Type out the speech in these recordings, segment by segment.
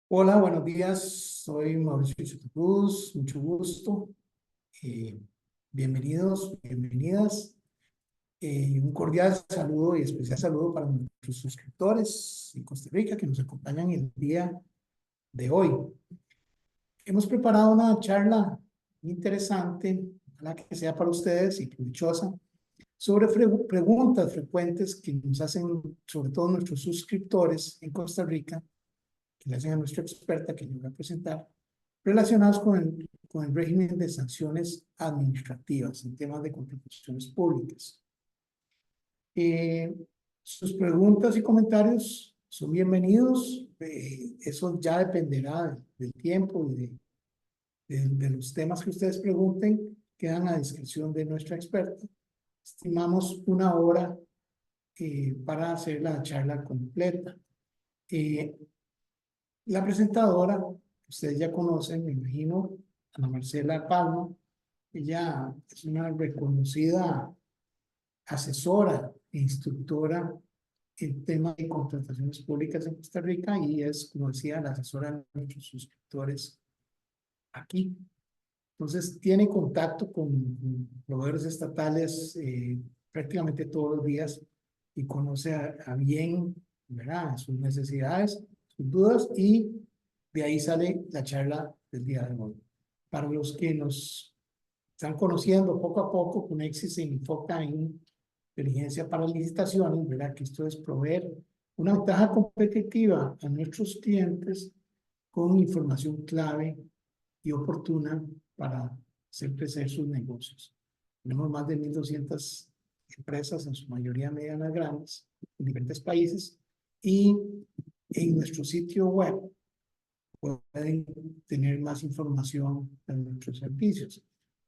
Hola, buenos días. Soy Mauricio Cruz, mucho gusto. Eh, Bienvenidos, bienvenidas. Un cordial saludo y especial saludo para nuestros suscriptores en Costa Rica que nos acompañan el día de hoy. Hemos preparado una charla interesante, ojalá que sea para ustedes y provechosa, sobre preguntas frecuentes que nos hacen sobre todo nuestros suscriptores en Costa Rica, que le hacen a nuestra experta que yo voy a presentar, relacionados con el régimen de sanciones administrativas en temas de contrataciones públicas. Eh, Sus preguntas y comentarios son bienvenidos. Eso ya dependerá del tiempo y de los temas que ustedes pregunten, quedan a discreción de nuestra experta. Estimamos una hora para hacer la charla completa. La presentadora, ustedes ya conocen, me imagino, Ana Marcela Palma. Ella es una reconocida asesora e instructora en tema de contrataciones públicas en Costa Rica y es, como decía, la asesora de nuestros suscriptores aquí. Entonces, tiene contacto con proveedores estatales prácticamente todos los días y conoce a bien, ¿verdad?, sus necesidades, sus dudas, y de ahí sale la charla del día de hoy. Para los que nos están conociendo poco a poco, Conexis se enfoca en inteligencia para licitaciones, ¿verdad?, que esto es proveer una ventaja competitiva a nuestros clientes con información clave y oportuna para hacer crecer sus negocios. Tenemos más de 1,200 empresas, en su mayoría medianas grandes, en diferentes países, y en nuestro sitio web pueden tener más información de nuestros servicios.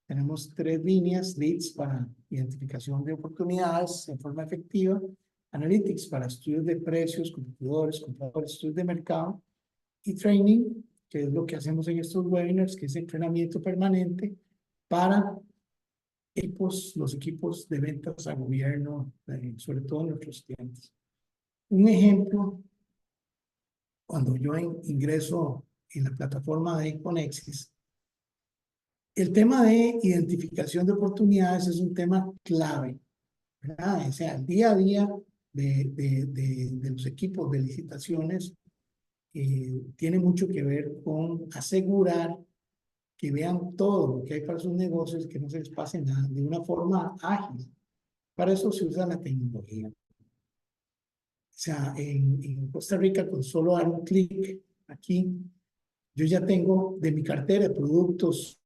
Tenemos 3 líneas: leads para identificación de oportunidades en forma efectiva, analytics para estudios de precios, competidores, compradores, estudios de mercado, y training, que es lo que hacemos en estos webinars, que es entrenamiento permanente para los equipos de ventas a gobierno, sobre todo nuestros clientes. Un ejemplo, cuando yo ingreso en la plataforma de Conexis, el tema de identificación de oportunidades es un tema clave, ¿verdad? O sea, el día a día de los equipos de licitaciones tiene mucho que ver con asegurar que vean todo lo que hay para sus negocios, que no se les pase nada, de una forma ágil. Para eso se usa la tecnología. O sea, en Costa Rica, con solo dar un clic aquí, yo ya tengo de mi cartera de productos,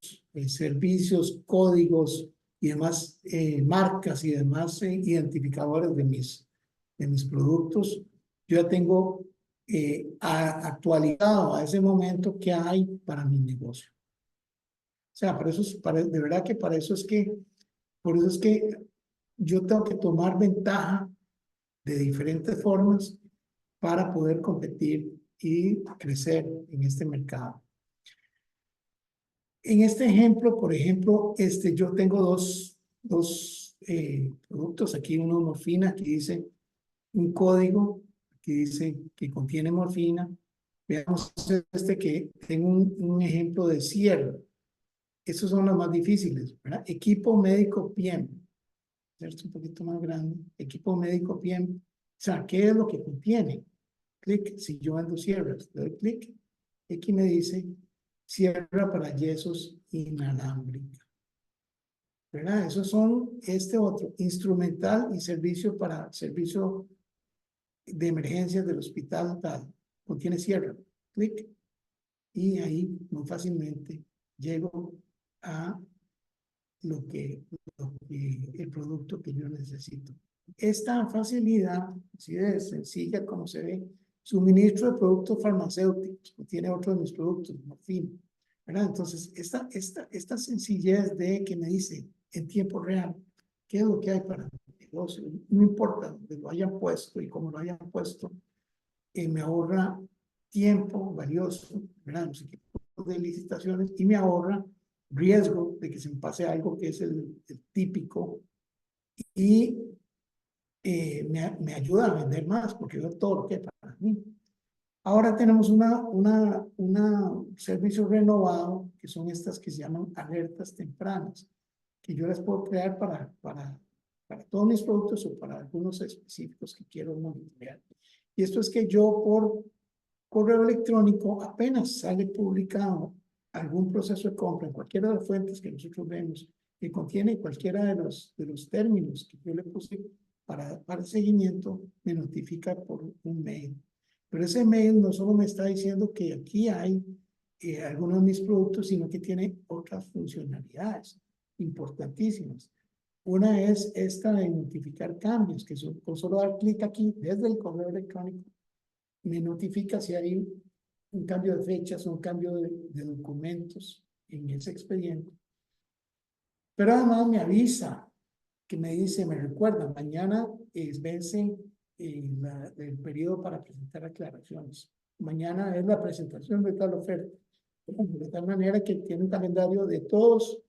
servicios, códigos y demás marcas y demás identificadores de mis productos. Yo ya tengo actualizado a ese momento qué hay para mi negocio. O sea, de verdad que por eso es que yo tengo que tomar ventaja de diferentes formas para poder competir y crecer en este mercado. En este ejemplo, por ejemplo, yo tengo dos productos. Aquí uno morfina, que dice un código que dice que contiene morfina. Veamos que tengo un ejemplo de cierre. Esos son los más difíciles, ¿verdad? Equipo médico PIEM. Es un poquito más grande. Equipo médico PIEM. O sea, ¿qué es lo que contiene? Clic, si yo vendo cierres, le doy clic. Aquí me dice cierra para yesos inalámbrica, ¿verdad? Esos son otro, instrumental y servicio de emergencias del hospital tal. Contiene cierre. Clic. Y ahí muy fácilmente llego a el producto que yo necesito. Esta facilidad, así de sencilla como se ve, suministro de productos farmacéuticos, tiene otro de mis productos, morfina, ¿verdad? Entonces, esta sencillez de que me dice en tiempo real qué es lo que hay para el negocio, no importa dónde lo hayan puesto y cómo lo hayan puesto, me ahorra tiempo valioso, ¿verdad?, los equipos de licitaciones, y me ahorra riesgo de que se me pase algo que es el típico, y me ayuda a vender más porque veo todo lo que hay para mí. Ahora tenemos un servicio renovado, que son estas que se llaman alertas tempranas, que yo las puedo crear para todos mis productos o para algunos específicos que quiero monitorear. Y esto es que yo por correo electrónico, apenas sale publicado algún proceso de compra en cualquiera de las fuentes que nosotros vemos, que contiene cualquiera de los términos que yo le puse para seguimiento, me notifica por un mail. Pero ese mail no solo me está diciendo que aquí hay algunos de mis productos, sino que tiene otras funcionalidades importantísimas. Una es esta de notificar cambios, que con solo dar clic aquí desde el correo electrónico, me notifica si hay un cambio de fechas o un cambio de documentos en ese expediente. Pero además me avisa, que me dice, me recuerda, mañana vence el periodo para presentar aclaraciones. Mañana es la presentación de tal oferta. De tal manera que tiene un calendario de todos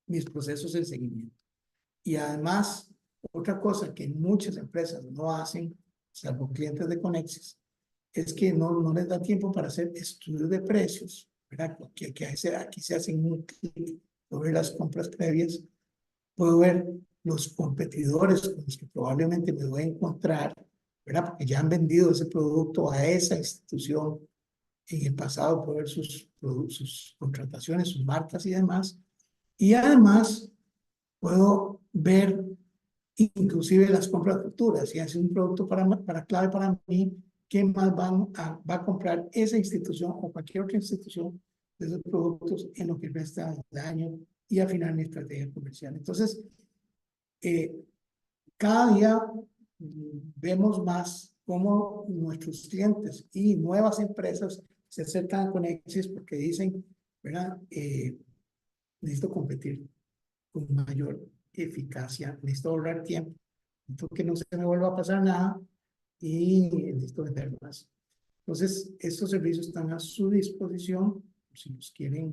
mis procesos de seguimiento. Y además, otra cosa que muchas empresas no hacen, salvo clientes de Conexis, es que no les da tiempo para hacer estudios de precios, ¿verdad? Aquí se hacen un clic, puedo ver las compras previas, puedo ver los competidores con los que probablemente me voy a encontrar, ¿verdad? Porque ya han vendido ese producto a esa institución en el pasado, puedo ver sus contrataciones, sus marcas y demás. Y además puedo ver inclusive las compras futuras. Si hace un producto clave para mí, ¿qué más va a comprar esa institución o cualquier otra institución de esos productos en lo que resta del año y afinar mi estrategia comercial? Entonces, eh, cada día vemos más cómo nuestros clientes y nuevas empresas se acercan con Exis porque dicen, ¿verdad? Necesito competir con mayor eficacia, necesito ahorrar tiempo, necesito que no se me vuelva a pasar nada y necesito vender más. Entonces, estos servicios están a su disposición si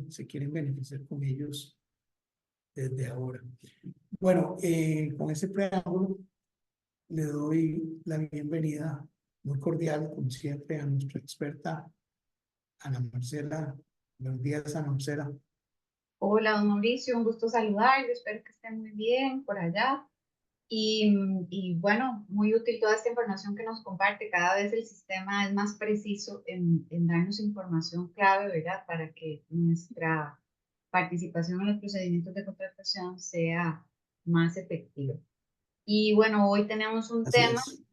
se quieren beneficiar con ellos desde ahora. Bueno, con ese preámbulo, le doy la bienvenida muy cordial, como siempre, a nuestra experta, Ana Marcela. Buenos días, Ana Marcela. Hola, don Mauricio, un gusto saludarlo, espero que esté muy bien por allá. Y bueno, muy útil toda esta información que nos comparte. Cada vez el sistema es más preciso en darnos información clave, ¿verdad? Para que nuestra participación en los procedimientos de contratación sea más efectiva. Y bueno, hoy tenemos un Así tema es.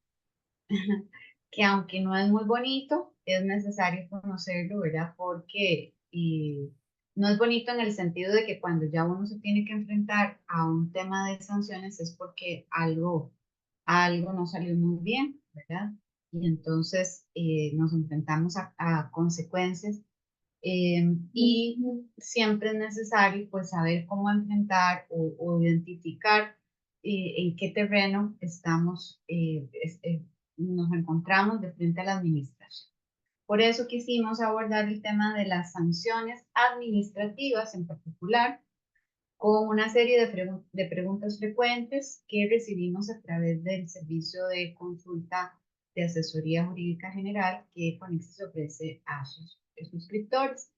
que aunque no es muy bonito, es necesario conocerlo, ¿verdad? Porque no es bonito en el sentido de que cuando ya uno se tiene que enfrentar a un tema de sanciones es porque algo no salió muy bien, ¿verdad? Y entonces nos enfrentamos a consecuencias y siempre es necesario pues saber cómo enfrentar o identificar en qué terreno nos encontramos de frente a la administración. Por eso quisimos abordar el tema de las sanciones administrativas en particular, con una serie de preguntas frecuentes que recibimos a través del servicio de consulta de asesoría jurídica general que Conexis ofrece a sus suscriptores.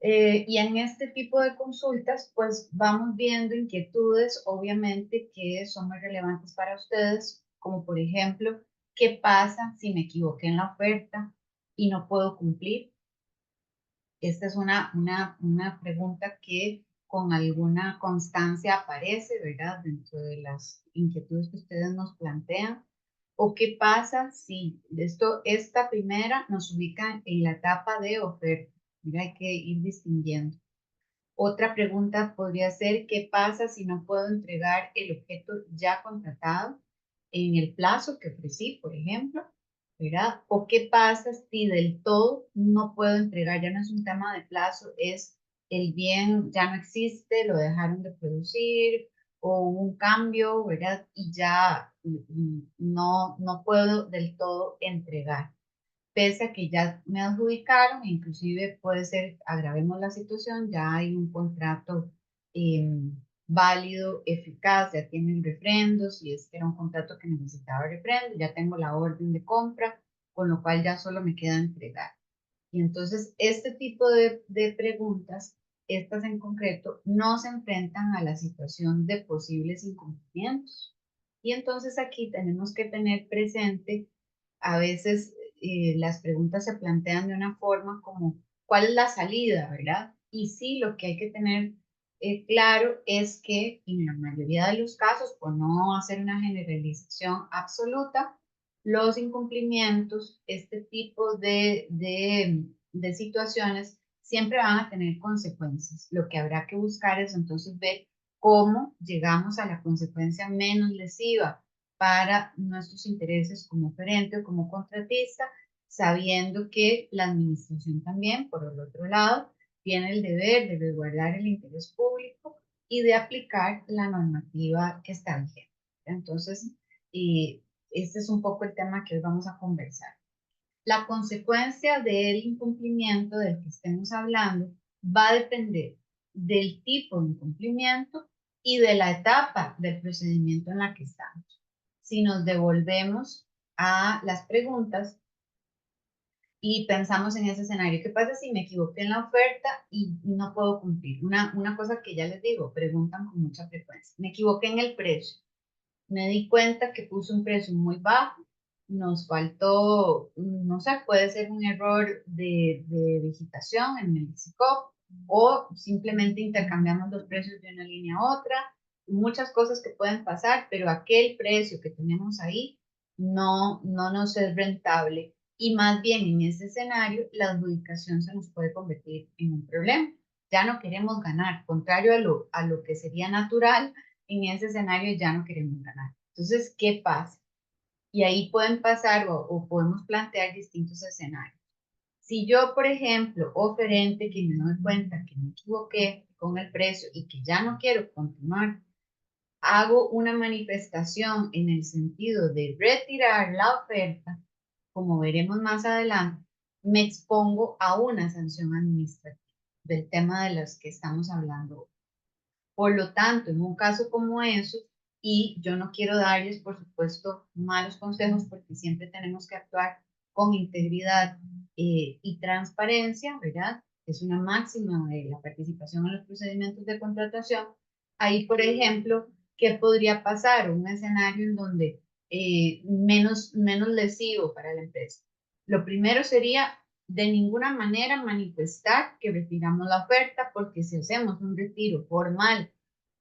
Y en este tipo de consultas, pues vamos viendo inquietudes, obviamente, que son muy relevantes para ustedes, como por ejemplo, ¿qué pasa si me equivoqué en la oferta y no puedo cumplir? Esta es una pregunta que con alguna constancia aparece, ¿verdad? Dentro de las inquietudes que ustedes nos plantean. ¿O qué pasa si esta primera nos ubica en la etapa de oferta? Mira, hay que ir distinguiendo. Otra pregunta podría ser, ¿qué pasa si no puedo entregar el objeto ya contratado en el plazo que ofrecí, por ejemplo? ¿Verdad? ¿O qué pasa si del todo no puedo entregar? Ya no es un tema de plazo, es el bien ya no existe, lo dejaron de producir o hubo un cambio, ¿verdad? Y ya no puedo del todo entregar pese a que ya me adjudicaron, inclusive puede ser, agravemos la situación, ya hay un contrato eh, válido, eficaz, ya tienen refrendos, si es que era un contrato que necesitaba refrendo, ya tengo la orden de compra, con lo cual ya solo me queda entregar. Y entonces este tipo de preguntas, estas en concreto, no se enfrentan a la situación de posibles incumplimientos. Y entonces aquí tenemos que tener presente, a veces las preguntas se plantean de una forma como, ¿cuál es la salida, verdad? Y sí, lo que hay que tener claro es que en la mayoría de los casos, por no hacer una generalización absoluta, los incumplimientos, este tipo de situaciones, siempre van a tener consecuencias. Lo que habrá que buscar es entonces ver cómo llegamos a la consecuencia menos lesiva para nuestros intereses como oferente o como contratista, sabiendo que la administración también, por el otro lado, tiene el deber de resguardar el interés público y de aplicar la normativa que está vigente. Entonces, este es un poco el tema que hoy vamos a conversar. La consecuencia del incumplimiento del que estemos hablando va a depender del tipo de incumplimiento y de la etapa del procedimiento en la que estamos. Si nos devolvemos a las preguntas y pensamos en ese escenario, ¿qué pasa si me equivoqué en la oferta y no puedo cumplir? Una cosa que ya les digo, preguntan con mucha frecuencia. Me equivoqué en el precio. Me di cuenta que puse un precio muy bajo, nos faltó, no sé, puede ser un error de digitación en el SICOP o simplemente intercambiamos los precios de una línea a otra, muchas cosas que pueden pasar, pero aquel precio que tenemos ahí no nos es rentable y más bien en ese escenario la adjudicación se nos puede convertir en un problema. Ya no queremos ganar, contrario a lo que sería natural, en ese escenario ya no queremos ganar. Entonces, ¿qué pasa? Y ahí pueden pasar o podemos plantear distintos escenarios. Si yo, por ejemplo, oferente, que me doy cuenta que me equivoqué con el precio y que ya no quiero continuar, hago una manifestación en el sentido de retirar la oferta, como veremos más adelante, me expongo a una sanción administrativa del tema de los que estamos hablando hoy. Por lo tanto, en un caso como eso, y yo no quiero darles, por supuesto, malos consejos porque siempre tenemos que actuar con integridad y transparencia, ¿verdad? Es una máxima de la participación en los procedimientos de contratación. Ahí, por ejemplo, ¿qué podría pasar? Un escenario en donde menos lesivo para la empresa. Lo primero sería de ninguna manera manifestar que retiramos la oferta, porque si hacemos un retiro formal,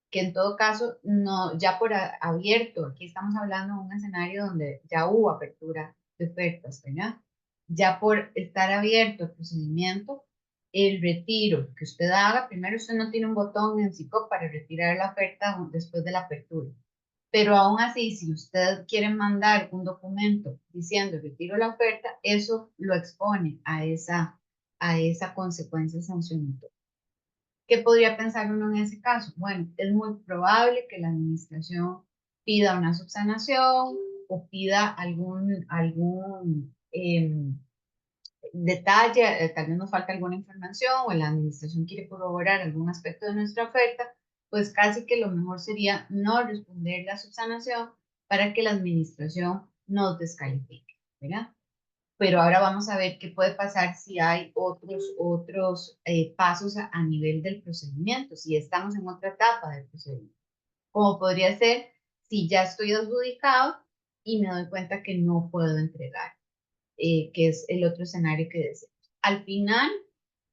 que en todo caso, no, ya por abierto, aquí estamos hablando de un escenario donde ya hubo apertura de ofertas, ¿verdad? Ya por estar abierto el procedimiento, el retiro que usted haga, primero usted no tiene un botón en SICOP para retirar la oferta después de la apertura. Pero aún así, si usted quiere mandar un documento diciendo retiro la oferta, eso lo expone a esa consecuencia sancionatoria. ¿Qué podría pensar uno en ese caso? Bueno, es muy probable que la administración pida una subsanación o pida algún detalle, tal vez nos falta alguna información o la administración quiere corroborar algún aspecto de nuestra oferta, pues casi que lo mejor sería no responder la subsanación para que la administración nos descalifique, ¿verdad? Pero ahora vamos a ver qué puede pasar si hay otros pasos a nivel del procedimiento, si estamos en otra etapa del procedimiento. Como podría ser si ya estoy adjudicado y me doy cuenta que no puedo entregar, que es el otro escenario que deseamos. Al final,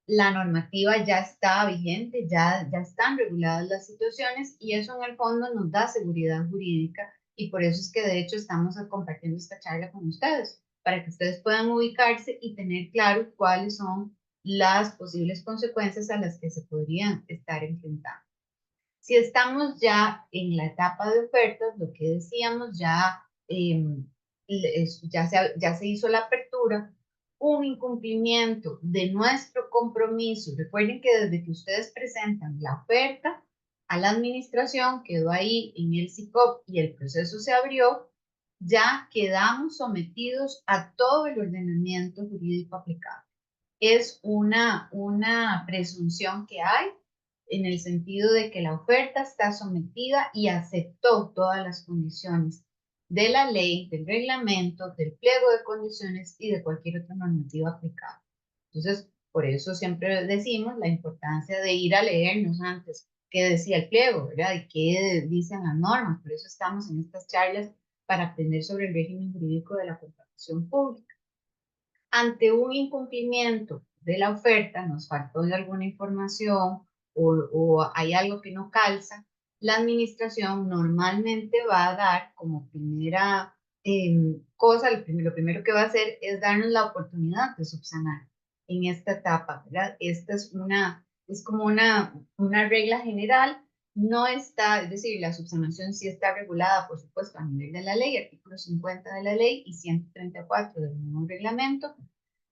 la normativa ya está vigente, ya están reguladas las situaciones y eso en el fondo nos da seguridad jurídica y por eso es que de hecho estamos compartiendo esta charla con ustedes, para que ustedes puedan ubicarse y tener claro cuáles son las posibles consecuencias a las que se podrían estar enfrentando. Si estamos ya en la etapa de ofertas, lo que decíamos, ya se hizo la apertura, un incumplimiento de nuestro compromiso. Recuerden que desde que ustedes presentan la oferta a la administración, quedó ahí en el SICOP y el proceso se abrió, ya quedamos sometidos a todo el ordenamiento jurídico aplicable. Es una presunción que hay en el sentido de que la oferta está sometida y aceptó todas las condiciones de la ley, del reglamento, del pliego de condiciones y de cualquier otra normativa aplicable. Entonces, por eso siempre decimos la importancia de ir a leernos antes qué decía el pliego, ¿verdad? Y qué dicen las normas. Por eso estamos en estas charlas para aprender sobre el régimen jurídico de la contratación pública. Ante un incumplimiento de la oferta, nos faltó de alguna información o hay algo que no calza, la administración normalmente va a dar como primera cosa, lo primero que va a hacer es darnos la oportunidad de subsanar en esta etapa, ¿verdad? Esta es como una regla general, no está, es decir, la subsanación sí está regulada, por supuesto, a nivel de la ley, artículo 50 de la ley y 134 del mismo reglamento,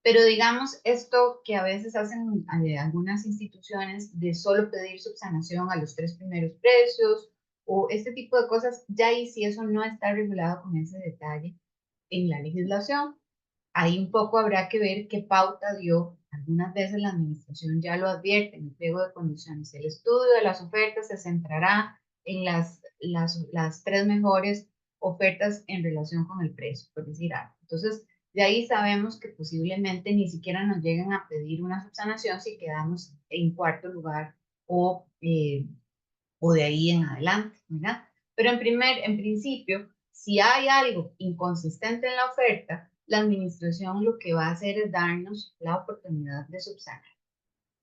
pero digamos esto que a veces hacen algunas instituciones de solo pedir subsanación a los 3 primeros precios o este tipo de cosas, ya ahí sí eso no está regulado con ese detalle en la legislación. Ahí un poco habrá que ver qué pauta dio. Algunas veces la administración ya lo advierte en el pliego de condiciones. El estudio de las ofertas se centrará en las 3 mejores ofertas en relación con el precio, por decir algo. Entonces, de ahí sabemos que posiblemente ni siquiera nos lleguen a pedir una subsanación si quedamos en cuarto lugar o de ahí en adelante, ¿verdad? Pero en principio, si hay algo inconsistente en la oferta, la administración lo que va a hacer es darnos la oportunidad de subsanar.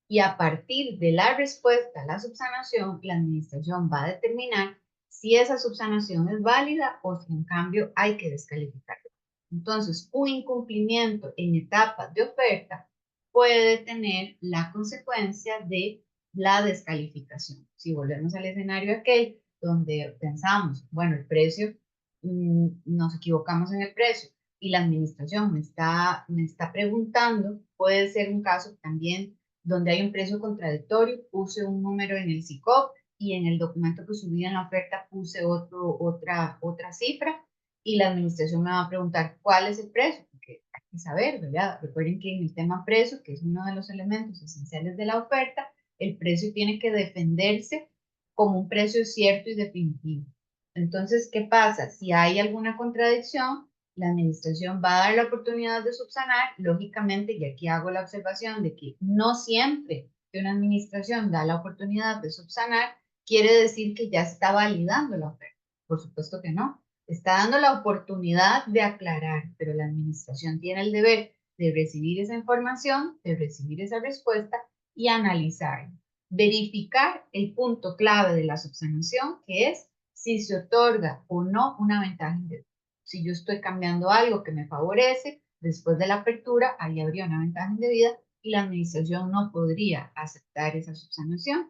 Y a partir de la respuesta a la subsanación, la administración va a determinar si esa subsanación es válida o si en cambio hay que descalificarla. Entonces, un incumplimiento en etapa de oferta puede tener la consecuencia de la descalificación. Si volvemos al escenario aquel donde pensamos, bueno, el precio, nos equivocamos en el precio y la administración me está preguntando, puede ser un caso también donde hay un precio contradictorio, puse un número en el SICOP y en el documento que subí en la oferta puse otra cifra y la administración me va a preguntar cuál es el precio, porque hay que saber, ¿verdad? Recuerden que en el tema precio, que es uno de los elementos esenciales de la oferta, el precio tiene que defenderse como un precio cierto y definitivo. Entonces, ¿qué pasa? Si hay alguna contradicción, la administración va a dar la oportunidad de subsanar, lógicamente, y aquí hago la observación de que no siempre que una administración da la oportunidad de subsanar, quiere decir que ya está validando la oferta. Por supuesto que no. Está dando la oportunidad de aclarar, pero la administración tiene el deber de recibir esa información, de recibir esa respuesta y analizar, verificar el punto clave de la subsanación, que es si se otorga o no una ventaja indebida. Si yo estoy cambiando algo que me favorece, después de la apertura, ahí habría una ventaja indebida y la administración no podría aceptar esa subsanación.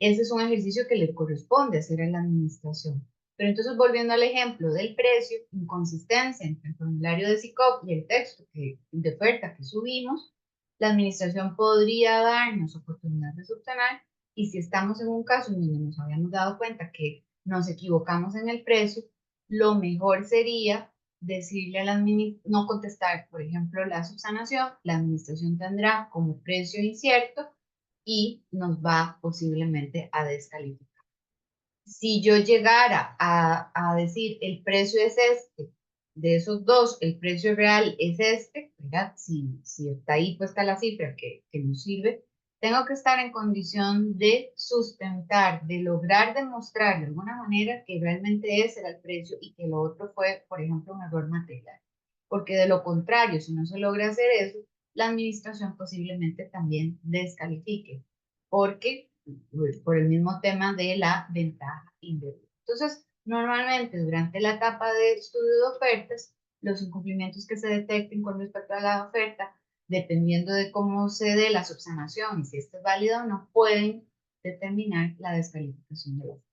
Ese es un ejercicio que le corresponde hacer a la administración. Pero entonces, volviendo al ejemplo del precio, inconsistencia entre el formulario de SICOP y el texto de oferta que subimos, la administración podría darnos oportunidad de subsanar y si estamos en un caso en donde nos habíamos dado cuenta que nos equivocamos en el precio, lo mejor sería decirle a la administración, no contestar, por ejemplo, la subsanación, la administración tendrá como precio incierto y nos va posiblemente a descalificar. Si yo llegara a decir el precio es este, de esos dos, el precio real es este, ¿verdad? Si está ahí puesta la cifra que nos sirve, tengo que estar en condición de sustentar, de lograr demostrar de alguna manera que realmente ese era el precio y que lo otro fue, por ejemplo, un error material. Porque de lo contrario, si no se logra hacer eso, la administración posiblemente también descalifique, porque por el mismo tema de la ventaja indebida. Entonces, normalmente durante la etapa de estudio de ofertas, los incumplimientos que se detecten con respecto a la oferta, dependiendo de cómo se dé la subsanación y si esta es válida o no, pueden determinar la descalificación de la oferta.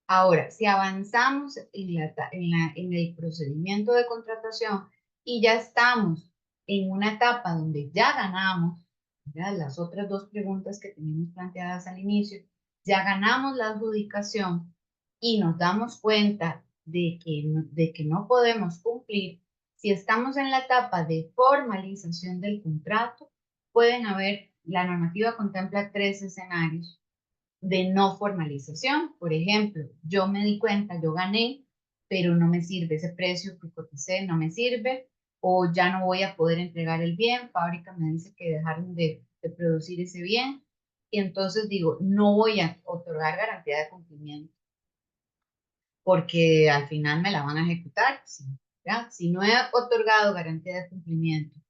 Ahora, si avanzamos en el procedimiento de contratación y ya estamos en una etapa donde ya ganamos, ¿verdad? Las otras dos preguntas que teníamos planteadas al inicio, ya ganamos la adjudicación y nos damos cuenta de que no podemos cumplir, si estamos en la etapa de formalización del contrato, pueden haber, la normativa contempla 3 escenarios de no formalización. Por ejemplo, yo me di cuenta, yo gané, pero no me sirve ese precio que coticé, no me sirve, o ya no voy a poder entregar el bien, fábrica me dice que dejaron de producir ese bien, y entonces digo, no voy a otorgar garantía de cumplimiento, porque al final me la van a ejecutar, ¿sí? ¿Ya? Si no he otorgado garantía de cumplimiento.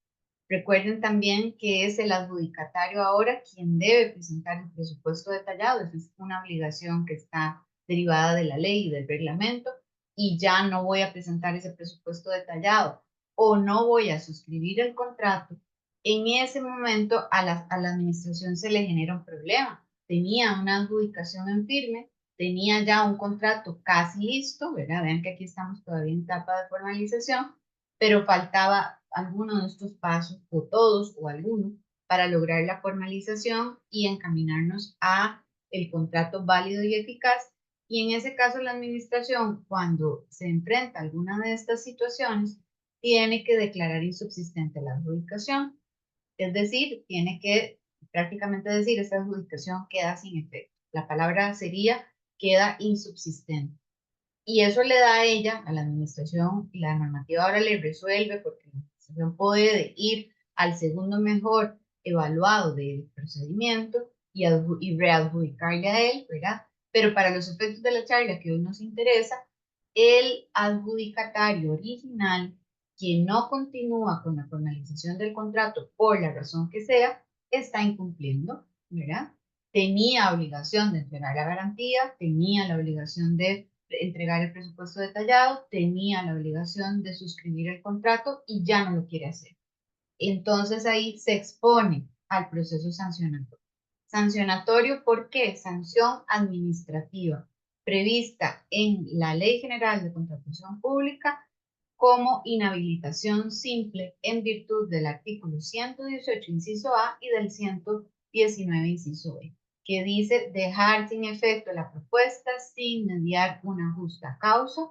Recuerden también que es el adjudicatario ahora quien debe presentar el presupuesto detallado. Esa es una obligación que está derivada de la ley y del reglamento, y ya no voy a presentar ese presupuesto detallado o no voy a suscribir el contrato. En ese momento a la administración se le genera un problema. Tenía una adjudicación en firme, tenía ya un contrato casi listo, ¿verdad? Vean que aquí estamos todavía en etapa de formalización, pero faltaba alguno de estos pasos, o todos, o alguno, para lograr la formalización y encaminarnos a el contrato válido y eficaz. Y en ese caso, la administración, cuando se enfrenta a alguna de estas situaciones, tiene que declarar insubsistente la adjudicación. Es decir, tiene que prácticamente decir, esta adjudicación queda sin efecto. La palabra sería queda insubsistente. Y eso le da a ella, a la administración, y la normativa ahora le resuelve porque la administración puede ir al segundo mejor evaluado del procedimiento y readjudicarle a él, ¿verdad? Pero para los efectos de la charla que hoy nos interesa, el adjudicatario original, quien no continúa con la formalización del contrato por la razón que sea, está incumpliendo, ¿verdad? Tenía obligación de entregar la garantía, tenía la obligación de entregar el presupuesto detallado, tenía la obligación de suscribir el contrato y ya no lo quiere hacer. Entonces ahí se expone al proceso sancionatorio. Sancionatorio, ¿por qué? Sanción administrativa prevista en la Ley General de Contratación Pública como inhabilitación simple en virtud del artículo 118, inciso A, y del 119, inciso B, que dice dejar sin efecto la propuesta sin mediar una justa causa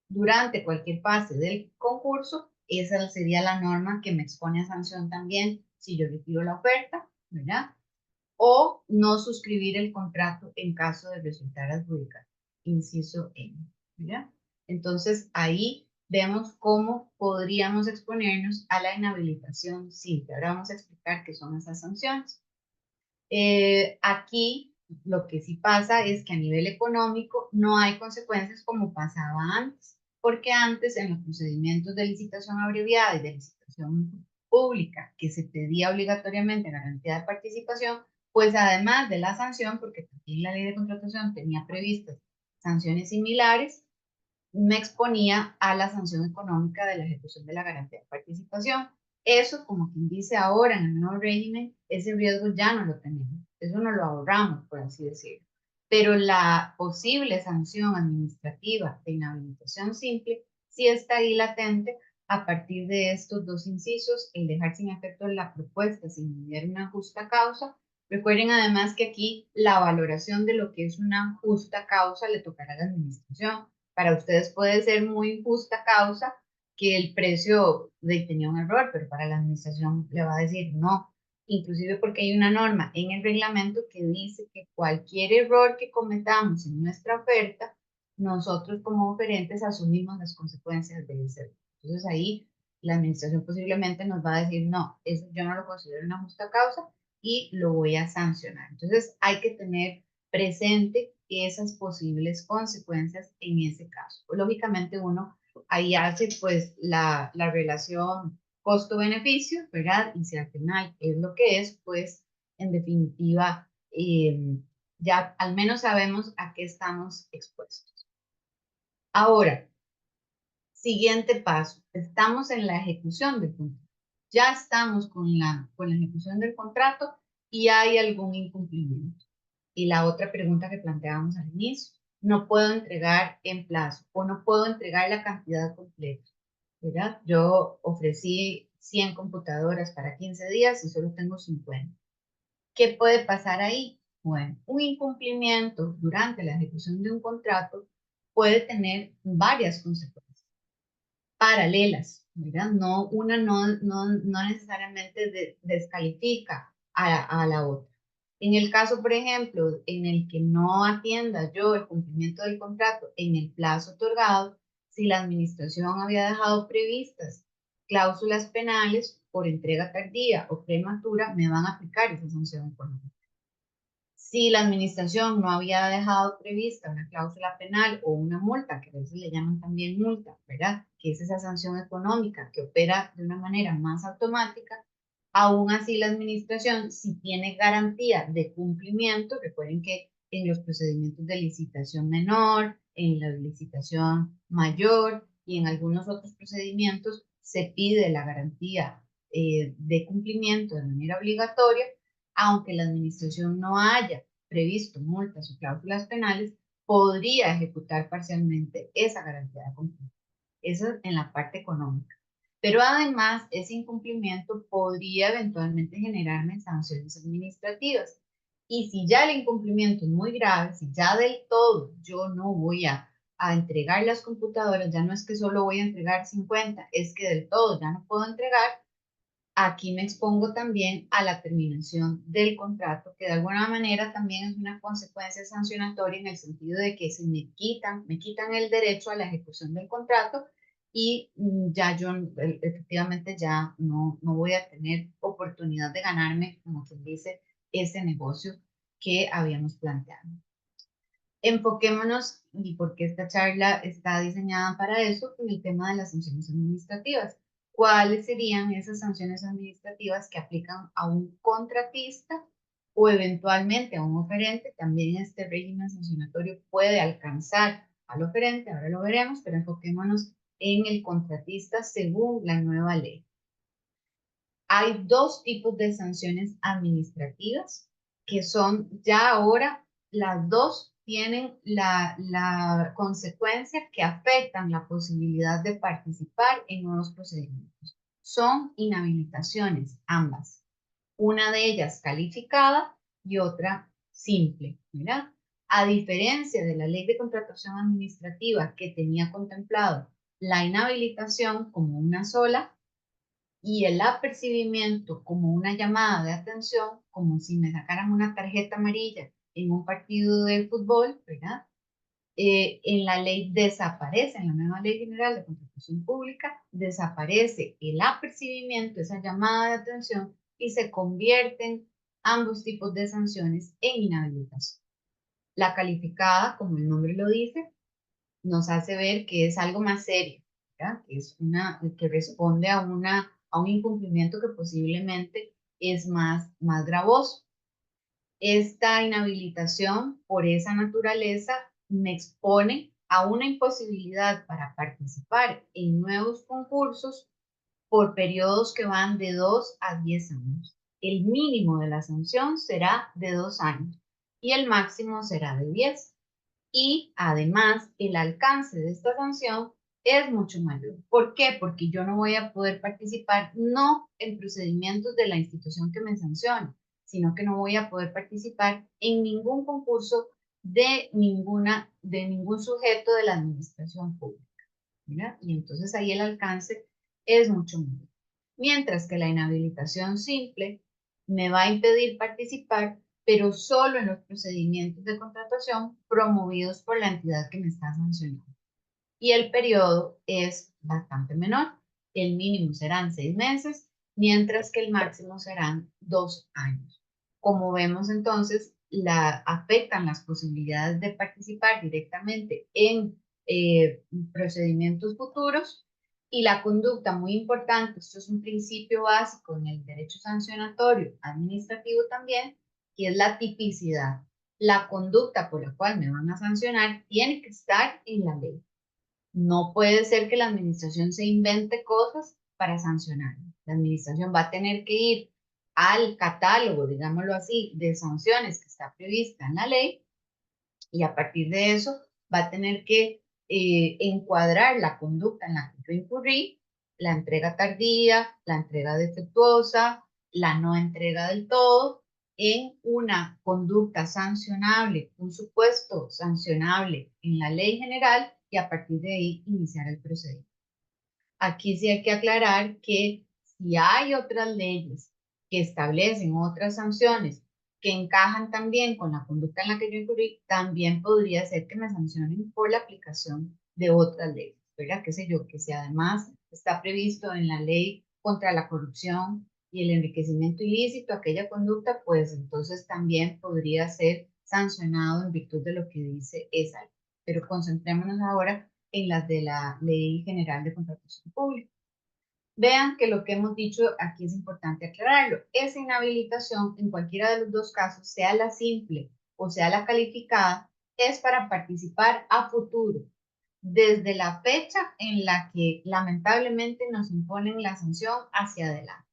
durante cualquier fase del concurso. Esa sería la norma que me expone a sanción también si yo retiro la oferta, ¿verdad? O no suscribir el contrato en caso de resultar adjudicado, inciso N, ¿verdad? Entonces ahí vemos cómo podríamos exponernos a la inhabilitación simple. Ahora vamos a explicar qué son esas sanciones. Aquí lo que sí pasa es que a nivel económico no hay consecuencias como pasaba antes, porque antes en los procedimientos de licitación abreviada y de licitación pública que se pedía obligatoriamente garantía de participación, pues además de la sanción, porque también la ley de contratación tenía previstas sanciones similares, me exponía a la sanción económica de la ejecución de la garantía de participación. Eso, como quien dice ahora en el nuevo régimen, ese riesgo ya no lo tenemos. Eso no lo ahorramos, por así decirlo. Pero la posible sanción administrativa de inhabilitación simple sí está ahí latente a partir de estos dos incisos, el dejar sin efecto la propuesta sin mediar una justa causa. Recuerden además que aquí la valoración de lo que es una justa causa le tocará a la administración. Para ustedes puede ser muy justa causa que el precio tenía un error, pero para la administración le va a decir no, inclusive porque hay una norma en el reglamento que dice que cualquier error que cometamos en nuestra oferta, nosotros como oferentes asumimos las consecuencias de ese error. Entonces ahí la administración posiblemente nos va a decir no, eso yo no lo considero una justa causa y lo voy a sancionar. Entonces hay que tener presente esas posibles consecuencias en ese caso. Lógicamente uno ahí hace pues la relación costo-beneficio, ¿verdad? Y si al final es lo que es, pues en definitiva ya al menos sabemos a qué estamos expuestos. Ahora, siguiente paso, estamos en la ejecución del contrato. Ya estamos con la ejecución del contrato y hay algún incumplimiento. Y la otra pregunta que planteábamos al inicio, no puedo entregar en plazo o no puedo entregar la cantidad completa, ¿verdad? Yo ofrecí 100 computadoras para 15 días y solo tengo 50. ¿Qué puede pasar ahí? Bueno, un incumplimiento durante la ejecución de un contrato puede tener varias consecuencias paralelas, ¿verdad? No, una no necesariamente descalifica a la otra. En el caso, por ejemplo, en el que no atienda yo el cumplimiento del contrato en el plazo otorgado, si la administración había dejado previstas cláusulas penales por entrega tardía o prematura, me van a aplicar esa sanción económica. Si la administración no había dejado prevista una cláusula penal o una multa, que a veces le llaman también multa, ¿verdad? Que es esa sanción económica que opera de una manera más automática, aún así la administración, si tiene garantía de cumplimiento, recuerden que en los procedimientos de licitación menor, en la licitación mayor y en algunos otros procedimientos se pide la garantía de cumplimiento de manera obligatoria, aunque la administración no haya previsto multas o cláusulas penales, podría ejecutar parcialmente esa garantía de cumplimiento. Eso en la parte económica. Pero además, ese incumplimiento podría eventualmente generarme sanciones administrativas. Y si ya el incumplimiento es muy grave, si ya del todo yo no voy a entregar las computadoras, ya no es que solo voy a entregar 50, es que del todo ya no puedo entregar, aquí me expongo también a la terminación del contrato, que de alguna manera también es una consecuencia sancionatoria en el sentido de que se me quitan el derecho a la ejecución del contrato y ya yo efectivamente ya no voy a tener oportunidad de ganarme, como quien dice, ese negocio que habíamos planteado. Enfoquémonos, y porque esta charla está diseñada para eso, en el tema de las sanciones administrativas. ¿Cuáles serían esas sanciones administrativas que aplican a un contratista o eventualmente a un oferente? También este régimen sancionatorio puede alcanzar al oferente, ahora lo veremos, pero enfoquémonos en el contratista según la nueva ley. Hay dos tipos de sanciones administrativas que son ya ahora, las dos tienen la consecuencia que afectan la posibilidad de participar en nuevos procedimientos. Son inhabilitaciones, ambas. Una de ellas calificada y otra simple, ¿verdad? A diferencia de la ley de contratación administrativa que tenía contemplado la inhabilitación como una sola, y el apercibimiento como una llamada de atención, como si me sacaran una tarjeta amarilla en un partido de fútbol, ¿verdad? En la ley desaparece, en la nueva ley general de contratación pública, desaparece el apercibimiento, esa llamada de atención, y se convierten ambos tipos de sanciones en inhabilitación. La calificada, como el nombre lo dice, nos hace ver que es algo más serio, ¿verdad? Que es que responde a un incumplimiento que posiblemente es más gravoso. Esta inhabilitación, por esa naturaleza, me expone a una imposibilidad para participar en nuevos concursos por periodos que van de 2 a 10 años. El mínimo de la sanción será de 2 años y el máximo será de 10. Y además, el alcance de esta sanción es mucho mayor. ¿Por qué? Porque yo no voy a poder participar no en procedimientos de la institución que me sanciona, sino que no voy a poder participar en ningún concurso de ningún sujeto de la administración pública, ¿verdad? Y entonces ahí el alcance es mucho mayor. Mientras que la inhabilitación simple me va a impedir participar, pero solo en los procedimientos de contratación promovidos por la entidad que me está sancionando. Y el periodo es bastante menor. El mínimo serán 6 meses, mientras que el máximo serán 2 años. Como vemos entonces, afectan las posibilidades de participar directamente en procedimientos futuros y la conducta, muy importante, esto es un principio básico en el derecho sancionatorio administrativo también, que es la tipicidad. La conducta por la cual me van a sancionar tiene que estar en la ley. No puede ser que la administración se invente cosas para sancionar. La administración va a tener que ir al catálogo, digámoslo así, de sanciones que está prevista en la ley y a partir de eso va a tener que encuadrar la conducta en la que yo incurrí, la entrega tardía, la entrega defectuosa, la no entrega del todo, en una conducta sancionable, un supuesto sancionable en la ley general y a partir de ahí iniciar el procedimiento. Aquí sí hay que aclarar que si hay otras leyes que establecen otras sanciones que encajan también con la conducta en la que yo incurrí, también podría ser que me sancionen por la aplicación de otras leyes. ¿verdad? Qué sé yo, que si además está previsto en la ley contra la corrupción y el enriquecimiento ilícito, aquella conducta, pues entonces también podría ser sancionado en virtud de lo que dice esa ley. Pero concentrémonos ahora en las de la Ley General de Contratación Pública. Vean que lo que hemos dicho aquí es importante aclararlo. Esa inhabilitación, en cualquiera de los dos casos, sea la simple o sea la calificada, es para participar a futuro, desde la fecha en la que lamentablemente nos imponen la sanción hacia adelante.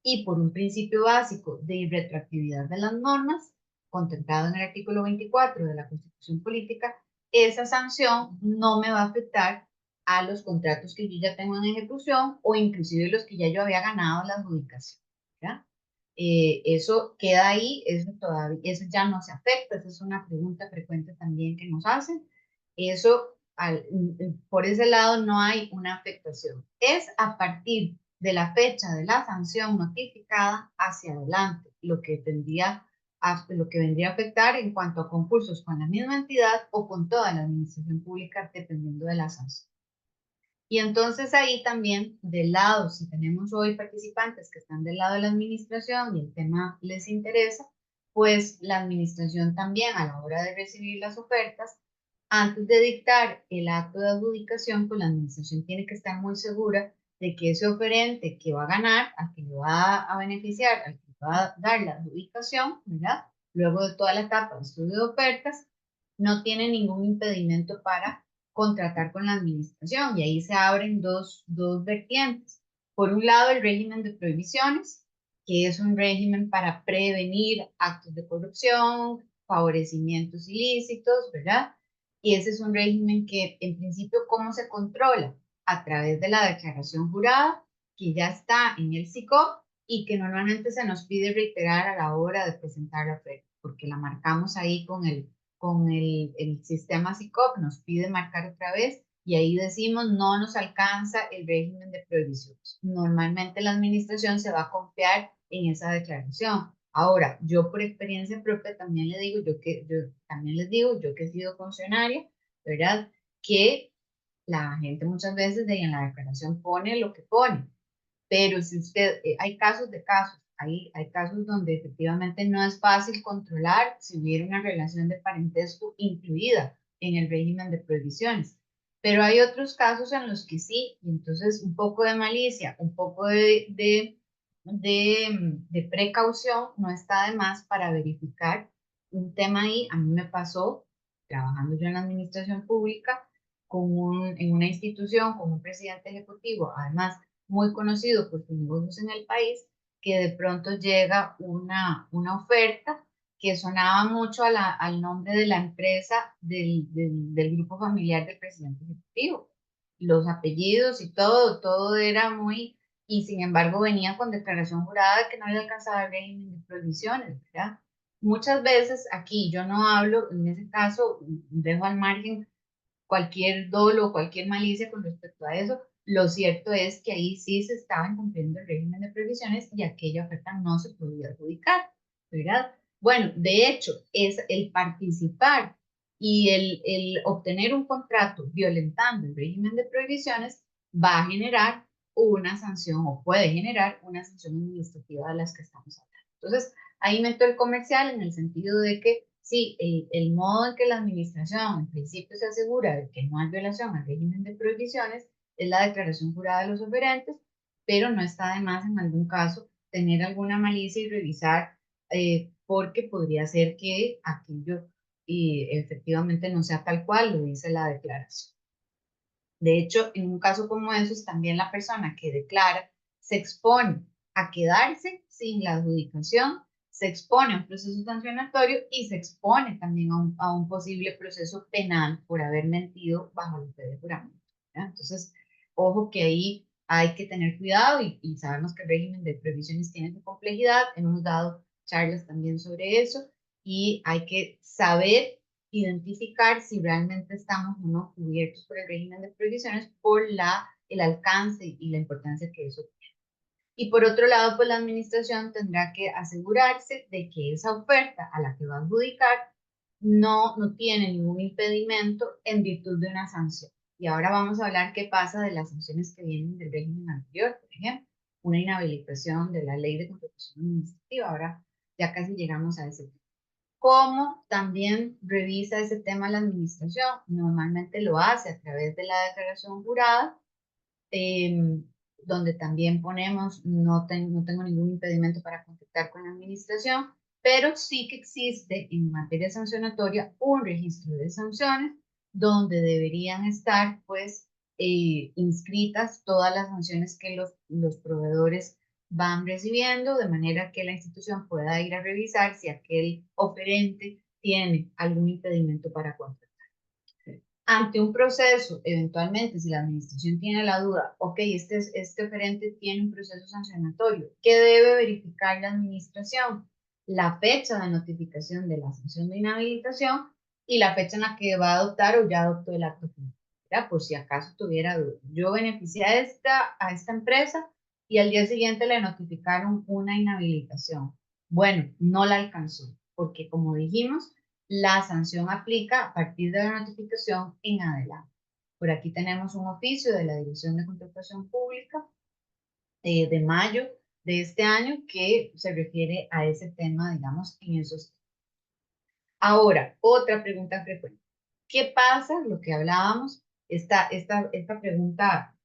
Y por un principio básico de irretroactividad de las normas, contemplado en el artículo 24 de la Constitución Política, esa sanción no me va a afectar a los contratos que yo ya tengo en ejecución o inclusive los que ya yo había ganado la adjudicación. ¿Ya? Eso queda ahí, eso ya no se afecta, esa es una pregunta frecuente también que nos hacen. Eso, por ese lado, no hay una afectación. Es a partir de la fecha de la sanción notificada hacia adelante, lo que vendría a afectar en cuanto a concursos con la misma entidad o con toda la administración pública, dependiendo de la sanción. Y entonces ahí también, del lado, si tenemos hoy participantes que están del lado de la administración y el tema les interesa, pues la administración también a la hora de recibir las ofertas, antes de dictar el acto de adjudicación, pues la administración tiene que estar muy segura de que ese oferente que va a ganar, al que le va a beneficiar, al que le va a dar la adjudicación, ¿verdad? Luego de toda la etapa de estudio de ofertas, no tiene ningún impedimento para contratar con la administración y ahí se abren dos vertientes. Por un lado, el régimen de prohibiciones, que es un régimen para prevenir actos de corrupción, favorecimientos ilícitos, ¿verdad? Y ese es un régimen que, en principio, ¿cómo se controla? A través de la declaración jurada, que ya está en el SICOP y que normalmente se nos pide reiterar a la hora de presentar la oferta, porque la marcamos ahí con el sistema SICOP, nos pide marcar otra vez y ahí decimos no nos alcanza el régimen de prohibiciones. Normalmente la administración se va a confiar en esa declaración. Ahora, yo por experiencia propia también le digo, también les digo, yo que he sido funcionaria, ¿verdad? Que la gente muchas veces en la declaración pone lo que pone, pero si usted, hay casos de casos, hay casos donde efectivamente no es fácil controlar si hubiera una relación de parentesco incluida en el régimen de prohibiciones. Pero hay otros casos en los que sí, y entonces un poco de malicia, un poco de precaución no está de más para verificar un tema ahí. A mí me pasó, trabajando yo en la administración pública, en una institución, con un presidente ejecutivo, además muy conocido por sus negocios en el país, que de pronto llega una oferta que sonaba mucho al nombre de la empresa del grupo familiar del presidente ejecutivo. Los apellidos y todo era muy, y sin embargo venía con declaración jurada de que no había alcanzado el régimen de prohibiciones, ¿verdad? Muchas veces aquí yo no hablo, en ese caso dejo al margen cualquier dolo, cualquier malicia con respecto a eso. Lo cierto es que ahí sí se estaba incumpliendo el régimen de previsiones y aquella oferta no se podía adjudicar, ¿verdad? Bueno, de hecho, es el participar y el obtener un contrato violentando el régimen de prohibiciones va a generar una sanción o puede generar una sanción administrativa de las que estamos hablando. Entonces, ahí meto el comercial en el sentido de que sí, el modo en que la administración en principio se asegura de que no hay violación al régimen de prohibiciones es la declaración jurada de los oferentes, pero no está de más en algún caso tener alguna malicia y revisar porque podría ser que aquello efectivamente no sea tal cual lo dice la declaración. De hecho, en un caso como esos, también la persona que declara se expone a quedarse sin la adjudicación, se expone a un proceso sancionatorio y se expone también a un posible proceso penal por haber mentido bajo la fe de juramento. ¿Ya? Entonces, ojo que ahí hay que tener cuidado y sabemos que el régimen de previsiones tiene su complejidad. Hemos dado charlas también sobre eso y hay que saber identificar si realmente estamos o no cubiertos por el régimen de prohibiciones por el alcance y la importancia que eso tiene. Y por otro lado, pues la administración tendrá que asegurarse de que esa oferta a la que va a adjudicar no tiene ningún impedimento en virtud de una sanción. Y ahora vamos a hablar qué pasa de las sanciones que vienen del régimen anterior, por ejemplo, una inhabilitación de la ley de contratación administrativa. Ahora ya casi llegamos a ese tema. ¿Cómo también revisa ese tema la administración? Normalmente lo hace a través de la declaración jurada, donde también ponemos, no tengo ningún impedimento para contactar con la administración, pero sí que existe en materia sancionatoria un registro de sanciones donde deberían estar pues inscritas todas las sanciones que los proveedores van recibiendo, de manera que la institución pueda ir a revisar si aquel oferente tiene algún impedimento para contratar. Ante un proceso, eventualmente, si la administración tiene la duda, ok, este oferente tiene un proceso sancionatorio, ¿qué debe verificar la administración? La fecha de notificación de la sanción de inhabilitación y la fecha en la que va a adoptar o ya adoptó el acto final, por si acaso tuviera duda. Yo beneficié a esta empresa y al día siguiente le notificaron una inhabilitación. Bueno, no la alcanzó, porque como dijimos, la sanción aplica a partir de la notificación en adelante. Por aquí tenemos un oficio de la Dirección de Contratación Pública de mayo de este año que se refiere a ese tema, digamos, en esos. Ahora, otra pregunta frecuente. ¿Qué pasa? Lo que hablábamos, esta pregunta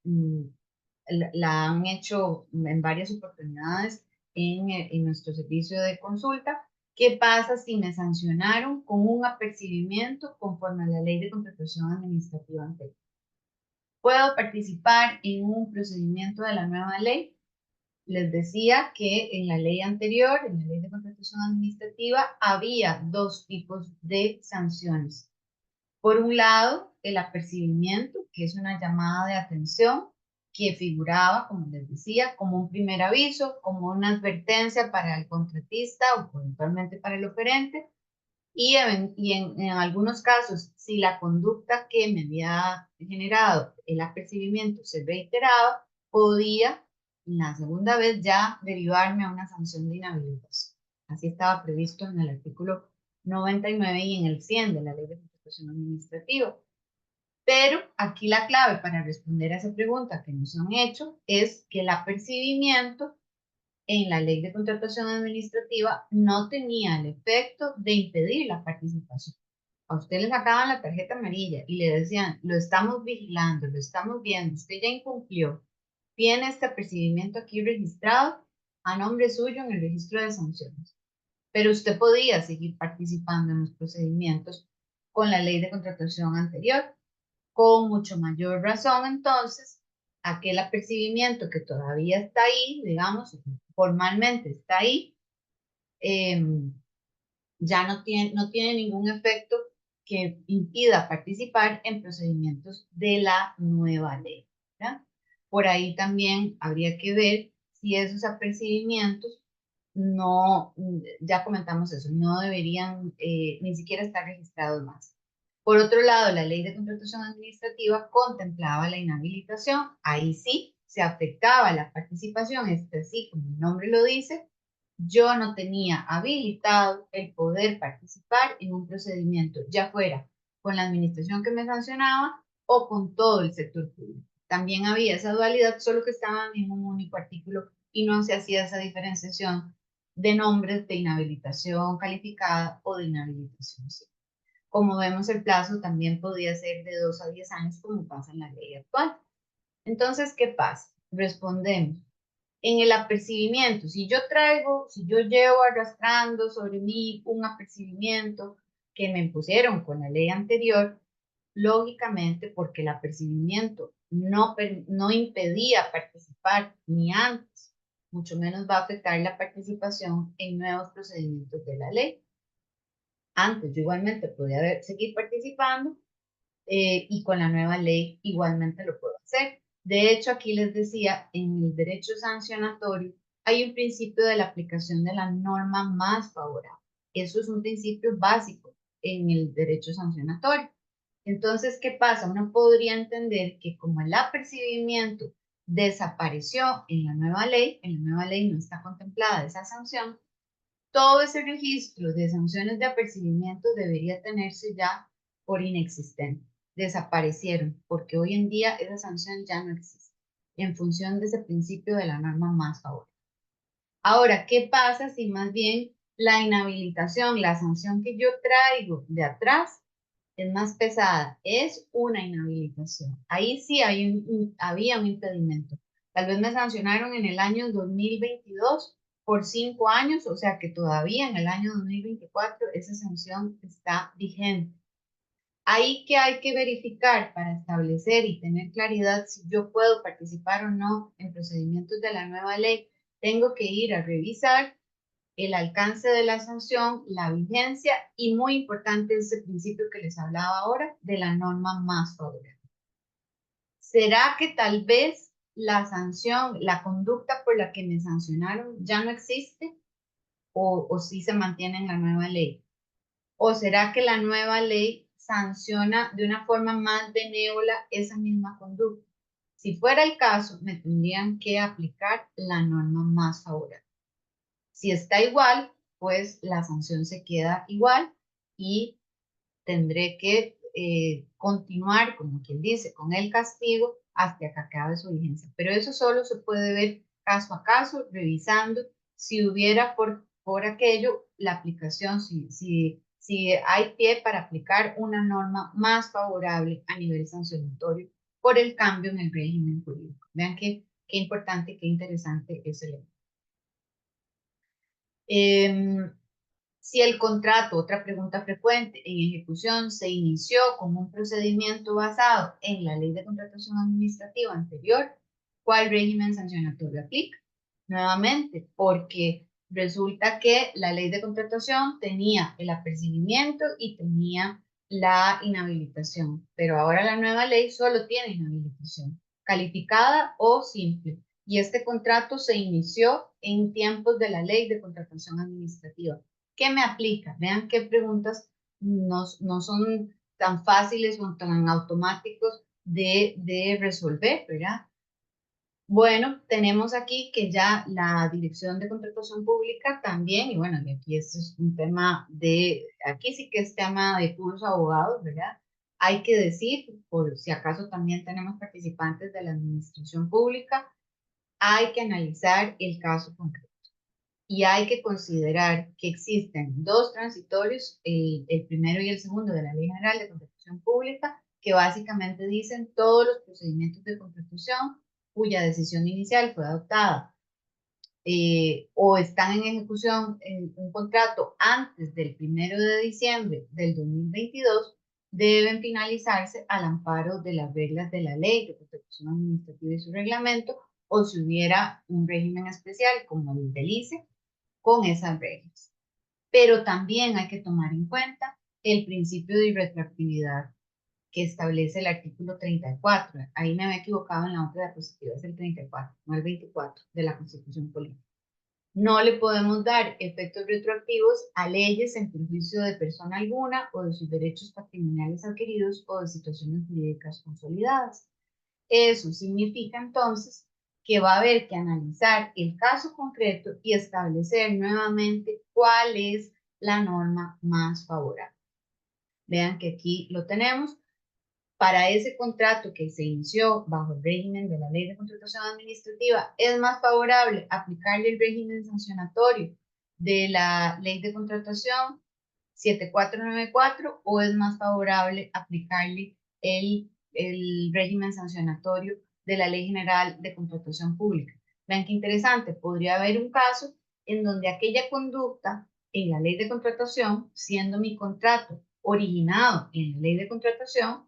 la han hecho en varias oportunidades en nuestro servicio de consulta. ¿Qué pasa si me sancionaron con un apercibimiento conforme a la ley de contratación administrativa anterior? ¿Puedo participar en un procedimiento de la nueva ley? Les decía que en la ley anterior, en la ley de contratación administrativa, había dos tipos de sanciones. Por un lado, el apercibimiento, que es una llamada de atención que figuraba, como les decía, como un primer aviso, como una advertencia para el contratista o eventualmente para el oferente. Y en algunos casos, si la conducta que me había generado el apercibimiento se reiteraba, podía en la segunda vez ya derivarme a una sanción de inhabilitación. Así estaba previsto en el artículo 99 y en el 100 de la Ley de Contratación Administrativa. Pero aquí la clave para responder a esa pregunta que nos han hecho es que el apercibimiento en la Ley de Contratación Administrativa no tenía el efecto de impedir la participación. A usted le sacaban la tarjeta amarilla y le decían, lo estamos vigilando, lo estamos viendo, usted ya incumplió, tiene este apercibimiento aquí registrado a nombre suyo en el registro de sanciones. Pero usted podía seguir participando en los procedimientos con la Ley de Contratación anterior. Con mucho mayor razón, entonces, aquel apercibimiento que todavía está ahí, digamos, formalmente está ahí, ya no tiene ningún efecto que impida participar en procedimientos de la nueva ley, ¿verdad? Por ahí también habría que ver si esos apercibimientos no, ya comentamos eso, no deberían ni siquiera estar registrados más. Por otro lado, la ley de contratación administrativa contemplaba la inhabilitación. Ahí sí se afectaba la participación, sí, como el nombre lo dice, yo no tenía habilitado el poder participar en un procedimiento, ya fuera con la administración que me sancionaba o con todo el sector público. También había esa dualidad, solo que estaban en un único artículo y no se hacía esa diferenciación de nombres de inhabilitación calificada o de inhabilitación civil. Como vemos, el plazo también podía ser de 2 a 10 años, como pasa en la ley actual. Entonces, ¿qué pasa? Respondemos. En el apercibimiento, si yo llevo arrastrando sobre mí un apercibimiento que me impusieron con la ley anterior, lógicamente, porque el apercibimiento no impedía participar ni antes, mucho menos va a afectar la participación en nuevos procedimientos de la ley. Antes yo igualmente podía seguir participando y con la nueva ley igualmente lo puedo hacer. De hecho, aquí les decía, en el derecho sancionatorio hay un principio de la aplicación de la norma más favorable. Eso es un principio básico en el derecho sancionatorio. Entonces, ¿qué pasa? Uno podría entender que como el apercibimiento desapareció en la nueva ley no está contemplada esa sanción, todo ese registro de sanciones de apercibimiento debería tenerse ya por inexistente. desaparecieron, porque hoy en día esa sanción ya no existe, en función de ese principio de la norma más favorable. Ahora, ¿qué pasa si más bien la inhabilitación, la sanción que yo traigo de atrás es más pesada? Es una inhabilitación. Ahí sí había un impedimento. Tal vez me sancionaron en el año 2022 por 5 años, o sea que todavía en el año 2024 esa sanción está vigente. Ahí que hay que verificar para establecer y tener claridad si yo puedo participar o no en procedimientos de la nueva ley. Tengo que ir a revisar el alcance de la sanción, la vigencia y muy importante ese principio que les hablaba ahora de la norma más favorable. ¿Será que tal vez la sanción, la conducta por la que me sancionaron ya no existe o sí se mantiene en la nueva ley? ¿O será que la nueva ley sanciona de una forma más benévola esa misma conducta? Si fuera el caso, me tendrían que aplicar la norma más favorable. Si está igual, pues la sanción se queda igual y tendré que continuar, como quien dice, con el castigo hasta que acabe su vigencia. Pero eso solo se puede ver caso a caso, revisando si hubiera por aquello la aplicación, si hay pie para aplicar una norma más favorable a nivel sancionatorio por el cambio en el régimen jurídico. Vean qué importante, qué interesante es el elemento. Si el contrato, otra pregunta frecuente, en ejecución se inició con un procedimiento basado en la ley de contratación administrativa anterior, ¿cuál régimen sancionatorio aplica? Nuevamente, porque resulta que la ley de contratación tenía el apercibimiento y tenía la inhabilitación, pero ahora la nueva ley solo tiene inhabilitación, calificada o simple. Y este contrato se inició en tiempos de la ley de contratación administrativa. ¿Qué me aplica? Vean qué preguntas no son tan fáciles o tan automáticos de resolver, ¿verdad? Bueno, tenemos aquí que ya la Dirección de Contratación Pública también, y bueno, y aquí este es un tema aquí sí que es tema de puros abogados, ¿verdad? Hay que decir, por si acaso también tenemos participantes de la Administración Pública, hay que analizar el caso concreto. Y hay que considerar que existen dos transitorios, el primero y el segundo de la Ley General de Contratación Pública, que básicamente dicen todos los procedimientos de contratación cuya decisión inicial fue adoptada o están en ejecución en un contrato antes del 1 de diciembre del 2022, deben finalizarse al amparo de las reglas de la Ley de Contratación Administrativa y su reglamento, o si hubiera un régimen especial como el del ICE, con esas reglas. Pero también hay que tomar en cuenta el principio de irretroactividad que establece el artículo 34. Ahí me había equivocado en la otra diapositiva, es el 34, no el 24 de la Constitución Política. No le podemos dar efectos retroactivos a leyes en perjuicio de persona alguna o de sus derechos patrimoniales adquiridos o de situaciones jurídicas consolidadas. Eso significa entonces que va a haber que analizar el caso concreto y establecer nuevamente cuál es la norma más favorable. Vean que aquí lo tenemos. Para ese contrato que se inició bajo el régimen de la Ley de Contratación Administrativa, es más favorable aplicarle el régimen sancionatorio de la Ley de Contratación 7494 o es más favorable aplicarle el régimen sancionatorio de la Ley General de Contratación Pública. Vean qué interesante, podría haber un caso en donde aquella conducta en la Ley de Contratación, siendo mi contrato originado en la Ley de Contratación,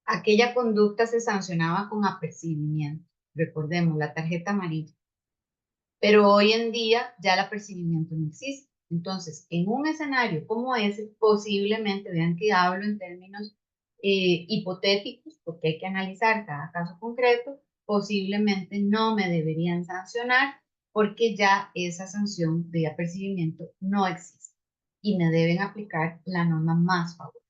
aquella conducta se sancionaba con apercibimiento. Recordemos, la tarjeta amarilla. Pero hoy en día ya el apercibimiento no existe. Entonces, en un escenario como ese, posiblemente, vean que hablo en términos hipotéticos, porque hay que analizar cada caso concreto, posiblemente no me deberían sancionar porque ya esa sanción de apercibimiento no existe y me deben aplicar la norma más favorable.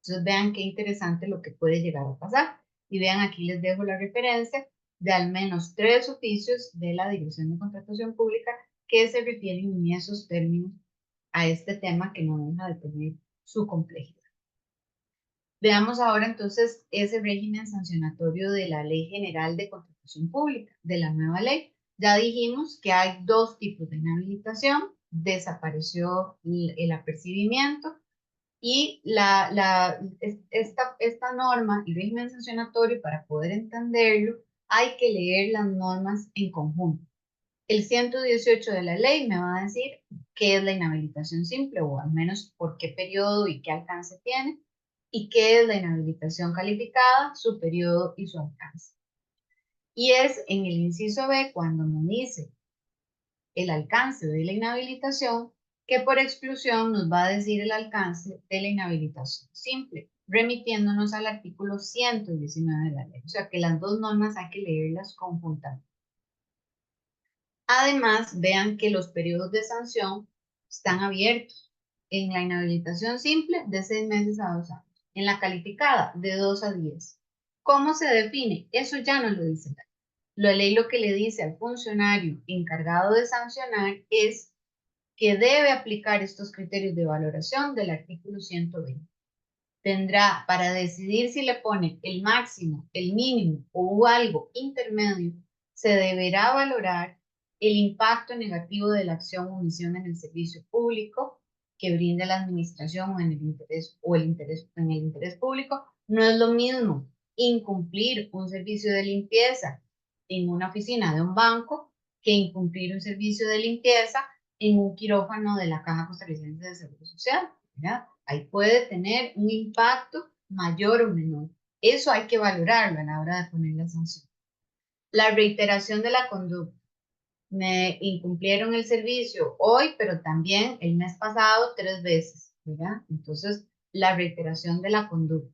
Entonces vean qué interesante lo que puede llegar a pasar. Y vean, aquí les dejo la referencia de al menos 3 oficios de la Dirección de Contratación Pública que se refieren en esos términos a este tema que no deja de tener su complejidad. Veamos ahora entonces ese régimen sancionatorio de la Ley General de Contratación Pública, de la nueva ley. Ya dijimos que hay dos tipos de inhabilitación, desapareció el apercibimiento y esta norma, el régimen sancionatorio, para poder entenderlo, hay que leer las normas en conjunto. El 118 de la ley me va a decir qué es la inhabilitación simple, o al menos por qué periodo y qué alcance tiene, y qué es la inhabilitación calificada, su periodo y su alcance. Y es en el inciso B, cuando me dice el alcance de la inhabilitación, que por exclusión nos va a decir el alcance de la inhabilitación simple, remitiéndonos al artículo 119 de la ley. O sea que las dos normas hay que leerlas conjuntamente. Además, vean que los periodos de sanción están abiertos. En la inhabilitación simple, de 6 meses a 2 años. En la calificada, de 2 a 10. ¿Cómo se define? Eso ya no lo dice la ley. La ley lo que le dice al funcionario encargado de sancionar es que debe aplicar estos criterios de valoración del artículo 120. Tendrá para decidir si le pone el máximo, el mínimo o algo intermedio, se deberá valorar el impacto negativo de la acción o omisión en el servicio público que brinde la administración o en el interés público. No es lo mismo incumplir un servicio de limpieza en una oficina de un banco que incumplir un servicio de limpieza en un quirófano de la Caja Costarricense de Seguro Social, ¿verdad? Ahí puede tener un impacto mayor o menor. Eso hay que valorarlo a la hora de poner la sanción. La reiteración de la conducta. Me incumplieron el servicio hoy, pero también el mes pasado 3 veces, ¿verdad? Entonces, la reiteración de la conducta.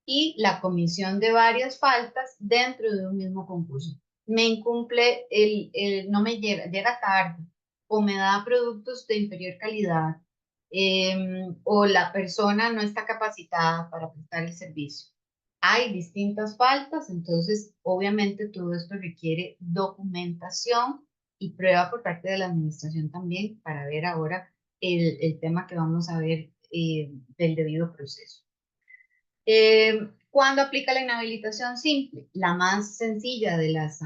Y la comisión de varias faltas dentro de un mismo concurso. Me incumple, no me llega tarde, o me da productos de inferior calidad, o la persona no está capacitada para prestar el servicio. Hay distintas faltas, entonces obviamente todo esto requiere documentación y prueba por parte de la administración también para ver ahora el tema que vamos a ver del debido proceso. ¿Cuándo aplica la inhabilitación simple? La más sencilla de las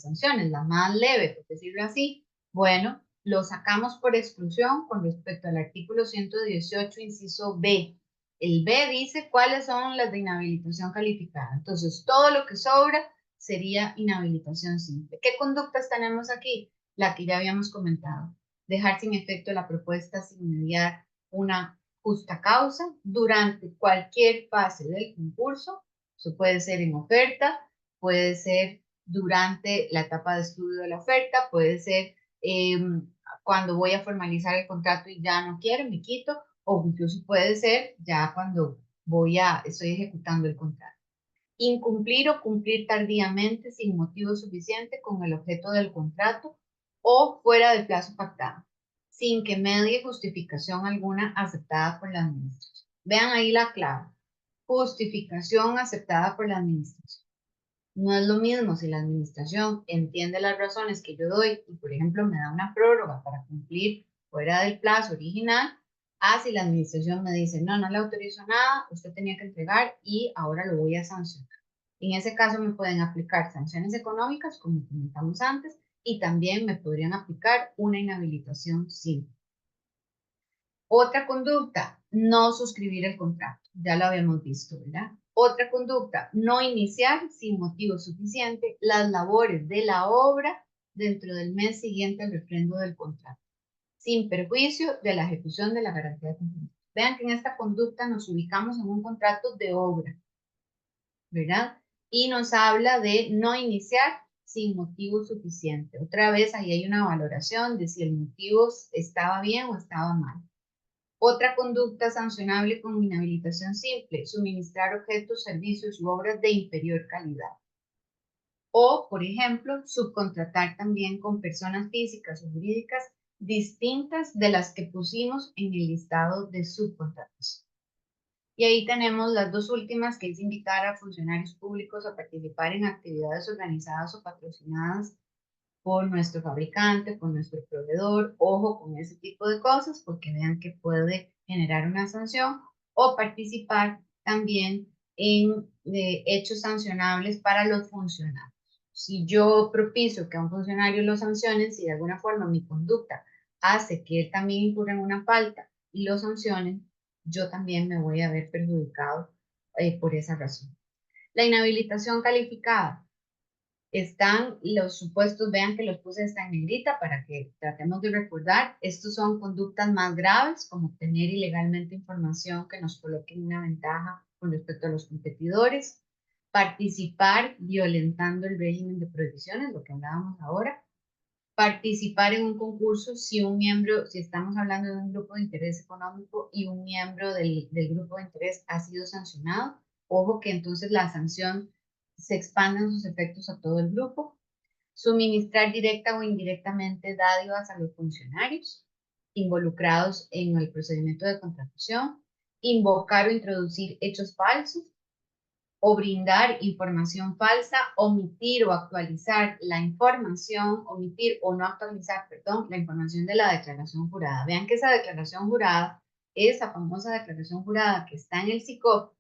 sanciones, la más leve, por decirlo así. Bueno, lo sacamos por exclusión con respecto al artículo 118, inciso B. El B dice cuáles son las de inhabilitación calificada. Entonces, todo lo que sobra sería inhabilitación simple. ¿Qué conductas tenemos aquí? La que ya habíamos comentado. Dejar sin efecto la propuesta sin mediar una justa causa durante cualquier fase del concurso. Eso puede ser en oferta, puede ser durante la etapa de estudio de la oferta, puede ser cuando voy a formalizar el contrato y ya no quiero, me quito, o incluso puede ser ya cuando estoy ejecutando el contrato. Incumplir o cumplir tardíamente sin motivo suficiente con el objeto del contrato o fuera del plazo pactado, sin que medie justificación alguna aceptada por la administración. Vean ahí la clave. Justificación aceptada por la administración. No es lo mismo si la administración entiende las razones que yo doy y, por ejemplo, me da una prórroga para cumplir fuera del plazo original, a si la administración me dice, no, no le autorizo nada, usted tenía que entregar y ahora lo voy a sancionar. En ese caso me pueden aplicar sanciones económicas, como comentamos antes, y también me podrían aplicar una inhabilitación simple. Otra conducta, no suscribir el contrato. Ya lo habíamos visto, ¿verdad? Otra conducta, no iniciar sin motivo suficiente las labores de la obra dentro del mes siguiente al refrendo del contrato, sin perjuicio de la ejecución de la garantía de cumplimiento. Vean que en esta conducta nos ubicamos en un contrato de obra, ¿verdad? Y nos habla de no iniciar sin motivo suficiente. Otra vez ahí hay una valoración de si el motivo estaba bien o estaba mal. Otra conducta sancionable con inhabilitación simple, suministrar objetos, servicios u obras de inferior calidad. O, por ejemplo, subcontratar también con personas físicas o jurídicas distintas de las que pusimos en el listado de subcontratación. Y ahí tenemos las dos últimas, que es invitar a funcionarios públicos a participar en actividades organizadas o patrocinadas por nuestro fabricante, por nuestro proveedor. Ojo con ese tipo de cosas porque vean que puede generar una sanción. O participar también en hechos sancionables para los funcionarios. Si yo propicio que a un funcionario lo sancionen, si de alguna forma mi conducta hace que él también incurra en una falta y lo sancionen, yo también me voy a ver perjudicado por esa razón. La inhabilitación calificada. Están los supuestos, vean que los puse hasta en negrita para que tratemos de recordar. Estos son conductas más graves, como obtener ilegalmente información que nos coloque en una ventaja con respecto a los competidores, participar violentando el régimen de prohibiciones, lo que hablábamos ahora, participar en un concurso si un miembro, si estamos hablando de un grupo de interés económico y un miembro del grupo de interés ha sido sancionado, ojo que entonces la sanción se expandan sus efectos a todo el grupo, suministrar directa o indirectamente dádivas a los funcionarios involucrados en el procedimiento de contratación, invocar o introducir hechos falsos, o brindar información falsa, omitir o actualizar la información, omitir o no actualizar, perdón, la información de la declaración jurada. Vean que esa declaración jurada, esa famosa declaración jurada que está en el SICOP,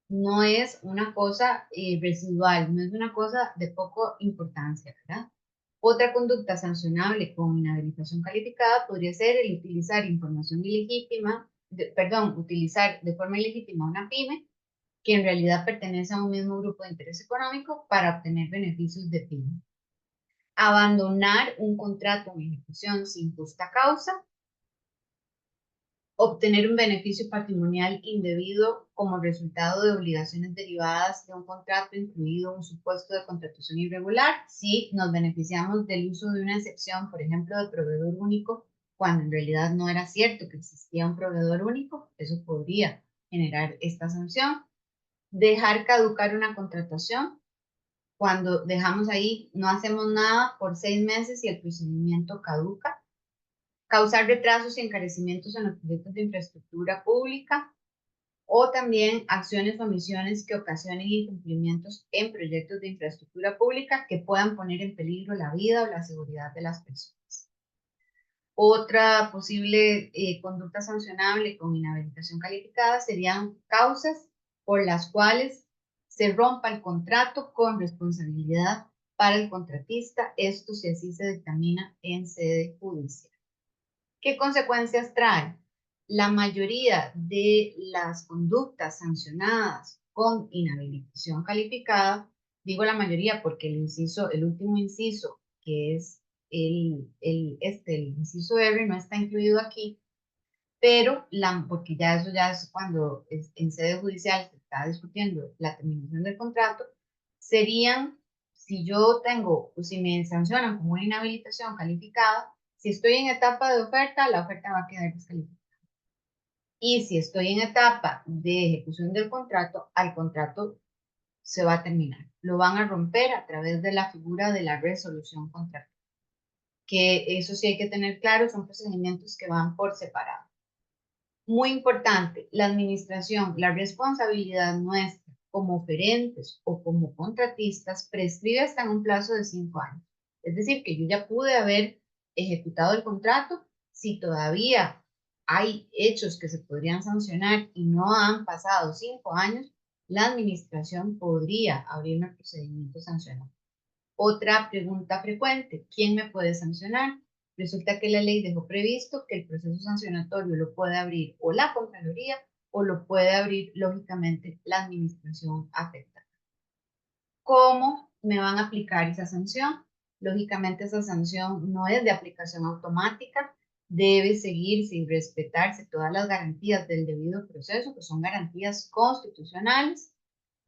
no es una cosa residual, no es una cosa de poco importancia, ¿verdad? Otra conducta sancionable con inhabilitación calificada podría ser el utilizar información ilegítima, utilizar de forma ilegítima una pyme que en realidad pertenece a un mismo grupo de interés económico para obtener beneficios de pyme. Abandonar un contrato en ejecución sin justa causa, obtener un beneficio patrimonial indebido como resultado de obligaciones derivadas de un contrato, incluido un supuesto de contratación irregular, si nos beneficiamos del uso de una excepción, por ejemplo, de proveedor único, cuando en realidad no era cierto que existía un proveedor único, eso podría generar esta sanción. Dejar caducar una contratación, cuando dejamos ahí, no hacemos nada por 6 meses y el procedimiento caduca. Causar retrasos y encarecimientos en los proyectos de infraestructura pública, o también acciones o omisiones que ocasionen incumplimientos en proyectos de infraestructura pública que puedan poner en peligro la vida o la seguridad de las personas. Otra posible conducta sancionable con inhabilitación calificada serían causas por las cuales se rompa el contrato con responsabilidad para el contratista, esto si así se dictamina en sede judicial. ¿Qué consecuencias trae? La mayoría de las conductas sancionadas con inhabilitación calificada, digo la mayoría porque el último inciso, que es el inciso R, no está incluido aquí, pero porque ya es cuando en sede judicial se está discutiendo la terminación del contrato, serían, si me sancionan con una inhabilitación calificada, si estoy en etapa de oferta, la oferta va a quedar descalificada. Y si estoy en etapa de ejecución del contrato, al contrato se va a terminar. Lo van a romper a través de la figura de la resolución contractual. Que eso sí hay que tener claro, son procedimientos que van por separado. Muy importante, la administración, la responsabilidad nuestra como oferentes o como contratistas prescribe hasta en un plazo de 5 años. Es decir, que yo ya pude haber ejecutado el contrato, si todavía hay hechos que se podrían sancionar y no han pasado 5 años, la administración podría abrirme el procedimiento sancionador. Otra pregunta frecuente, ¿quién me puede sancionar? Resulta que la ley dejó previsto que el proceso sancionatorio lo puede abrir o la Contraloría o lo puede abrir, lógicamente, la administración afectada. ¿Cómo me van a aplicar esa sanción? Lógicamente, esa sanción no es de aplicación automática, debe seguirse y respetarse todas las garantías del debido proceso, que son garantías constitucionales.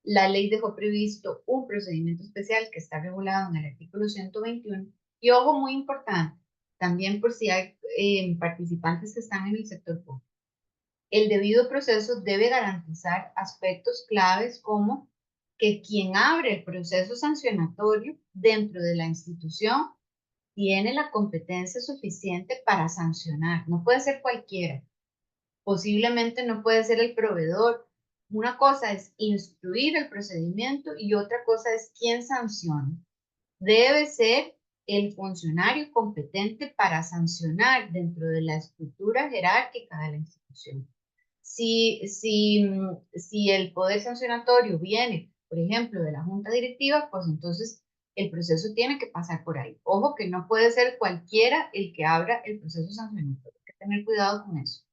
La ley dejó previsto un procedimiento especial que está regulado en el artículo 121. Y ojo, muy importante, también por si hay participantes que están en el sector público. El debido proceso debe garantizar aspectos claves como que quien abre el proceso sancionatorio dentro de la institución tiene la competencia suficiente para sancionar. No puede ser cualquiera. Posiblemente no puede ser el proveedor. Una cosa es instruir el procedimiento y otra cosa es quién sanciona. Debe ser el funcionario competente para sancionar dentro de la estructura jerárquica de la institución. Si el poder sancionatorio viene, por ejemplo, de la junta directiva, pues entonces el proceso tiene que pasar por ahí. Ojo que no puede ser cualquiera el que abra el proceso sancionatorio. Hay que tener cuidado con eso.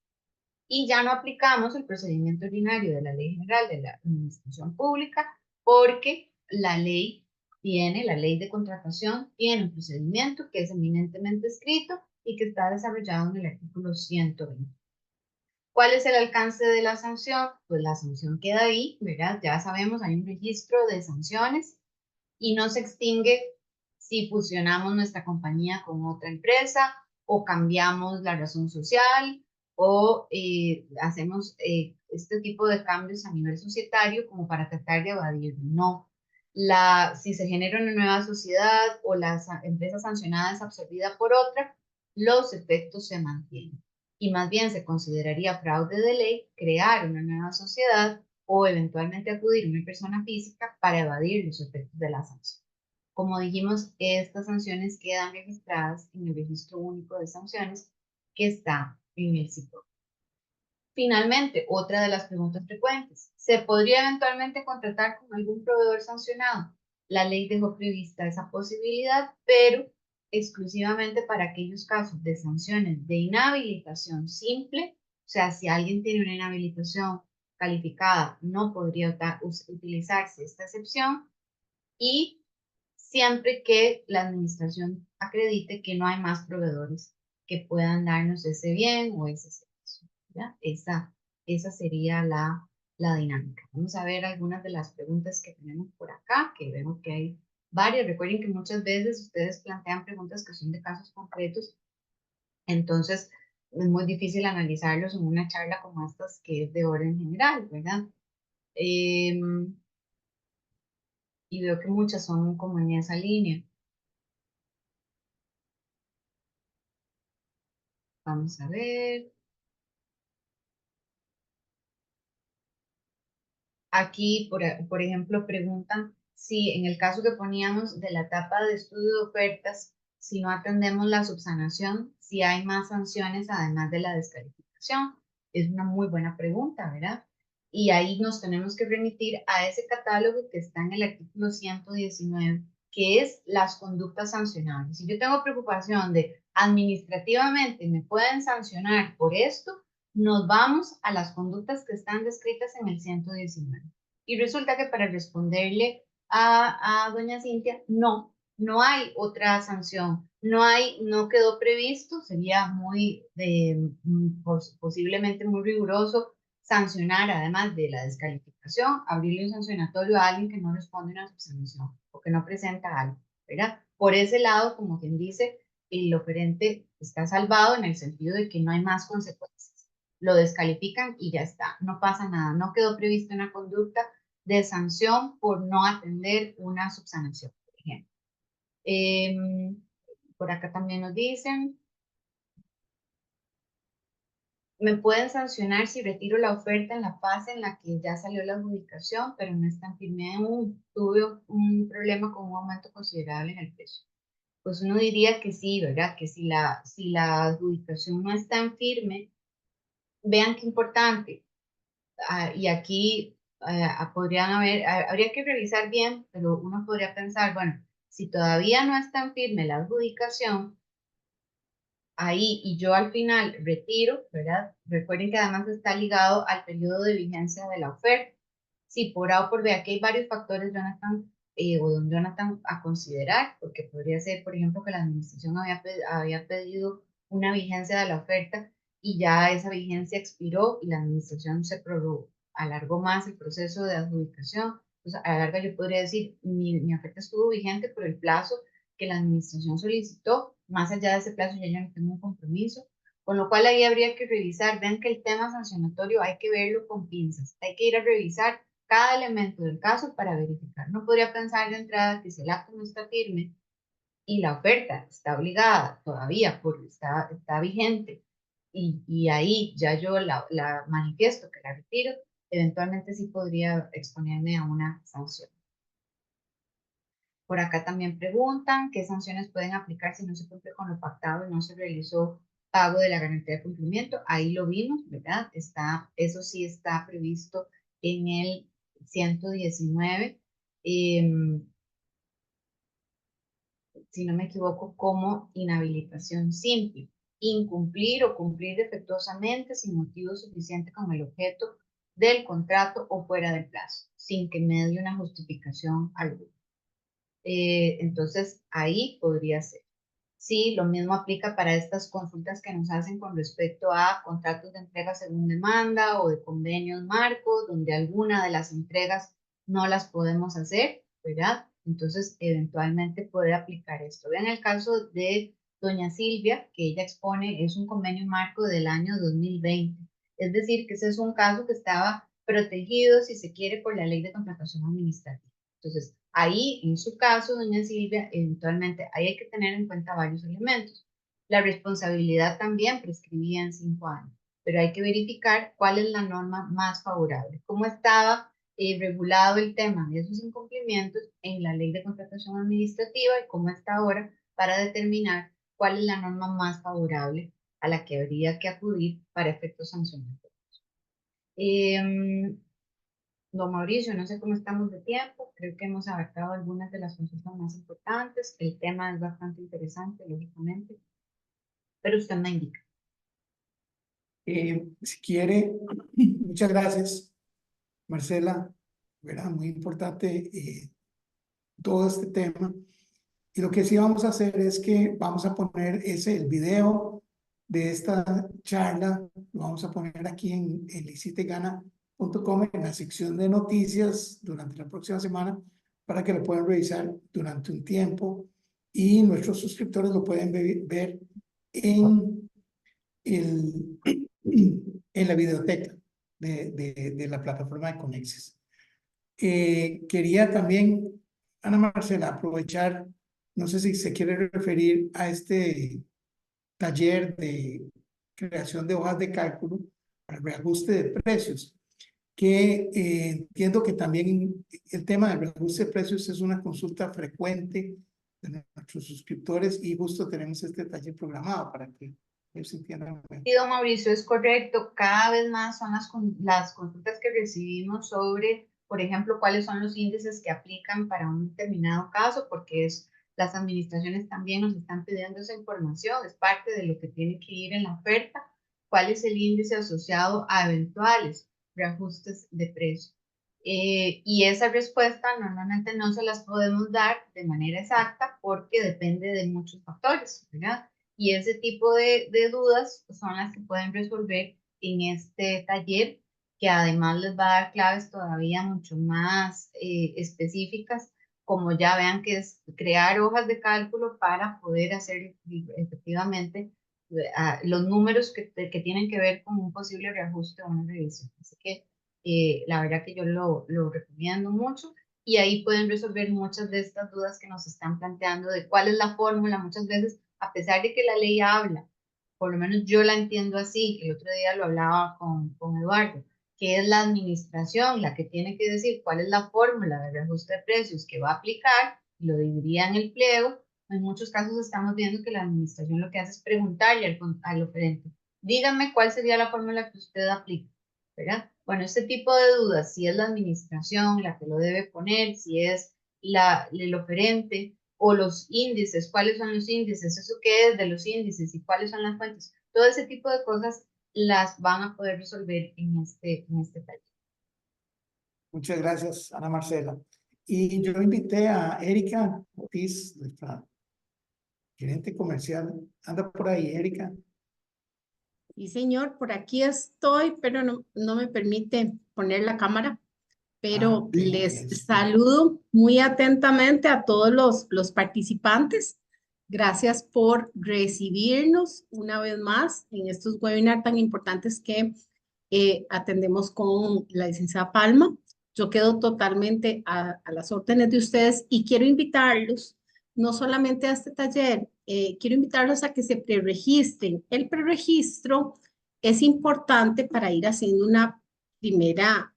Y ya no aplicamos el procedimiento ordinario de la Ley General de la Administración Pública porque la ley de contratación tiene un procedimiento que es eminentemente escrito y que está desarrollado en el artículo 120. ¿Cuál es el alcance de la sanción? Pues la sanción queda ahí, ¿verdad? Ya sabemos, hay un registro de sanciones y no se extingue si fusionamos nuestra compañía con otra empresa o cambiamos la razón social o hacemos este tipo de cambios a nivel societario como para tratar de evadir. No. Si se genera una nueva sociedad o la empresa sancionada es absorbida por otra, los efectos se mantienen. Y más bien se consideraría fraude de ley crear una nueva sociedad o eventualmente acudir a una persona física para evadir los efectos de la sanción. Como dijimos, estas sanciones quedan registradas en el Registro Único de Sanciones que está en el SICOP. Finalmente, otra de las preguntas frecuentes, ¿se podría eventualmente contratar con algún proveedor sancionado? La ley dejó prevista esa posibilidad, pero exclusivamente para aquellos casos de sanciones de inhabilitación simple, o sea, si alguien tiene una inhabilitación calificada, no podría utilizarse esta excepción y siempre que la administración acredite que no hay más proveedores que puedan darnos ese bien o ese servicio. ¿Ya? Esa sería la dinámica. Vamos a ver algunas de las preguntas que tenemos por acá, que vemos que hay varias. Recuerden que muchas veces ustedes plantean preguntas que son de casos concretos, entonces es muy difícil analizarlos en una charla como estas que es de orden general, ¿verdad? Y veo que muchas son como en esa línea. Vamos a ver. Aquí, por ejemplo, preguntan si en el caso que poníamos de la etapa de estudio de ofertas, si no atendemos la subsanación, si hay más sanciones además de la descalificación. Es una muy buena pregunta, ¿verdad? Y ahí nos tenemos que remitir a ese catálogo que está en el artículo 119, que es las conductas sancionables. Si yo tengo preocupación de administrativamente me pueden sancionar por esto, nos vamos a las conductas que están descritas en el 119. Y resulta que para responderle a doña Cintia, no hay otra sanción, no quedó previsto, sería posiblemente muy riguroso sancionar, además de la descalificación, abrirle un sancionatorio a alguien que no responde a una subsanación o que no presenta algo, ¿verdad? Por ese lado, como quien dice, el oferente está salvado en el sentido de que no hay más consecuencias. Lo descalifican y ya está, no pasa nada, no quedó prevista una conducta de sanción por no atender una subsanación, por ejemplo. Por acá también nos dicen, me pueden sancionar si retiro la oferta en la fase en la que ya salió la adjudicación, pero no es tan firme aún. Tuve un problema con un aumento considerable en el precio. Pues uno diría que sí, ¿verdad? Que si la adjudicación no es tan firme, vean qué importante. Y aquí habría que revisar bien, pero uno podría pensar, bueno, si todavía no es tan firme la adjudicación, ahí y yo al final retiro, ¿verdad? Recuerden que además está ligado al periodo de vigencia de la oferta. Si por A o por B, aquí hay varios factores, Jonathan, o don Jonathan, a considerar, porque podría ser, por ejemplo, que la administración había pedido una vigencia de la oferta y ya esa vigencia expiró y la administración se alargó más el proceso de adjudicación. Pues a la larga yo podría decir, mi oferta estuvo vigente por el plazo que la administración solicitó, más allá de ese plazo ya yo no tengo un compromiso, con lo cual ahí habría que revisar, vean que el tema sancionatorio hay que verlo con pinzas, hay que ir a revisar cada elemento del caso para verificar. No podría pensar de entrada que si el acto no está firme y la oferta está obligada todavía, porque está vigente, y ahí ya yo la manifiesto que la retiro, eventualmente sí podría exponerme a una sanción. Por acá también preguntan qué sanciones pueden aplicar si no se cumple con lo pactado y no se realizó pago de la garantía de cumplimiento, ahí lo vimos, ¿verdad? Eso sí está previsto en el 119, si no me equivoco, como inhabilitación simple. Incumplir o cumplir defectuosamente sin motivo suficiente con el objeto del contrato o fuera del plazo, sin que medie una justificación alguna. Entonces, ahí podría ser. Sí, lo mismo aplica para estas consultas que nos hacen con respecto a contratos de entrega según demanda o de convenios marcos, donde alguna de las entregas no las podemos hacer, ¿verdad? Entonces, eventualmente puede aplicar esto. Vean el caso de doña Silvia, que ella expone, es un convenio marco del año 2020. Es decir, que ese es un caso que estaba protegido, si se quiere, por la ley de contratación administrativa. Entonces, ahí, en su caso, doña Silvia, eventualmente, ahí hay que tener en cuenta varios elementos. La responsabilidad también prescribía en 5 años, pero hay que verificar cuál es la norma más favorable. ¿Cómo estaba regulado el tema de esos incumplimientos en la ley de contratación administrativa y cómo está ahora para determinar cuál es la norma más favorable a la que habría que acudir para efectos sancionatorios? Don Mauricio, no sé cómo estamos de tiempo, creo que hemos abarcado algunas de las consultas más importantes, el tema es bastante interesante, lógicamente, pero usted me indica. Si quiere, muchas gracias, Marcela, ¿verdad? Muy importante todo este tema. Y lo que sí vamos a hacer es que vamos a poner el video de esta charla, lo vamos a poner aquí en licitegana.com en la sección de noticias durante la próxima semana para que lo puedan revisar durante un tiempo y nuestros suscriptores lo pueden ver en, en la videoteca de la plataforma de Conexis. Quería también, Ana Marcela, aprovechar, no sé si se quiere referir a este taller de creación de hojas de cálculo para el reajuste de precios, que entiendo que también el tema del reajuste de precios es una consulta frecuente de nuestros suscriptores y justo tenemos este taller programado para que ellos entiendan. Sí, don Mauricio, es correcto. Cada vez más son las consultas que recibimos sobre, por ejemplo, cuáles son los índices que aplican para un determinado caso, porque las administraciones también nos están pidiendo esa información, es parte de lo que tiene que ir en la oferta, cuál es el índice asociado a eventuales reajustes de precio. Y esa respuesta normalmente no se las podemos dar de manera exacta porque depende de muchos factores, ¿verdad? Y ese tipo de dudas son las que pueden resolver en este taller, que además les va a dar claves todavía mucho más específicas, como ya vean que es crear hojas de cálculo para poder hacer efectivamente los números que tienen que ver con un posible reajuste o una revisión. Así que la verdad que yo lo recomiendo mucho y ahí pueden resolver muchas de estas dudas que nos están planteando de cuál es la fórmula. Muchas veces, a pesar de que la ley habla, por lo menos yo la entiendo así, el otro día lo hablaba con Eduardo, que es la administración la que tiene que decir cuál es la fórmula de reajuste de precios que va a aplicar, y lo dividiría en el pliego. En muchos casos estamos viendo que la administración lo que hace es preguntarle al oferente, dígame cuál sería la fórmula que usted aplica, ¿verdad? Bueno, este tipo de dudas, si es la administración la que lo debe poner, si es el oferente o los índices, cuáles son los índices, eso qué es de los índices y cuáles son las fuentes, todo ese tipo de cosas las van a poder resolver en este taller. Muchas gracias, Ana Marcela. Y yo invité a Erika Ortiz, nuestra gerente comercial. Anda por ahí, Erika. Sí, señor, por aquí estoy, pero no me permite poner la cámara. Pero les saludo muy atentamente a todos los participantes. Gracias por recibirnos una vez más en estos webinars tan importantes que atendemos con la licenciada Palma. Yo quedo totalmente a las órdenes de ustedes y quiero invitarlos no solamente a este taller, quiero invitarlos a que se preregistren. El preregistro es importante para ir haciendo una primera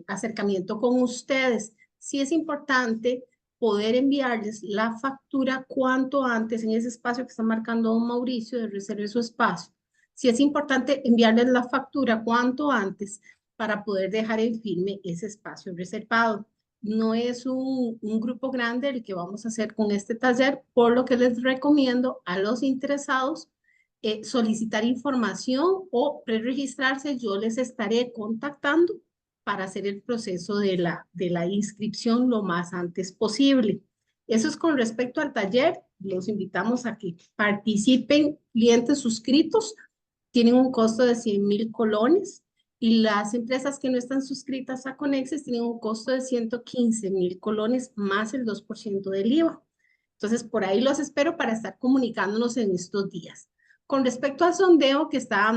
acercamiento con ustedes. Sí es importante poder enviarles la factura cuanto antes en ese espacio que está marcando don Mauricio de reserve su espacio, sí es importante enviarles la factura cuanto antes para poder dejar en firme ese espacio reservado. No es un grupo grande el que vamos a hacer con este taller, por lo que les recomiendo a los interesados solicitar información o preregistrarse. Yo les estaré contactando para hacer el proceso de la inscripción lo más antes posible. Eso es con respecto al taller. Los invitamos a que participen. Clientes suscritos tienen un costo de 100,000 colones y las empresas que no están suscritas a Conexis tienen un costo de 115,000 colones más el 2% del IVA. Entonces, por ahí los espero para estar comunicándonos en estos días. Con respecto al sondeo que está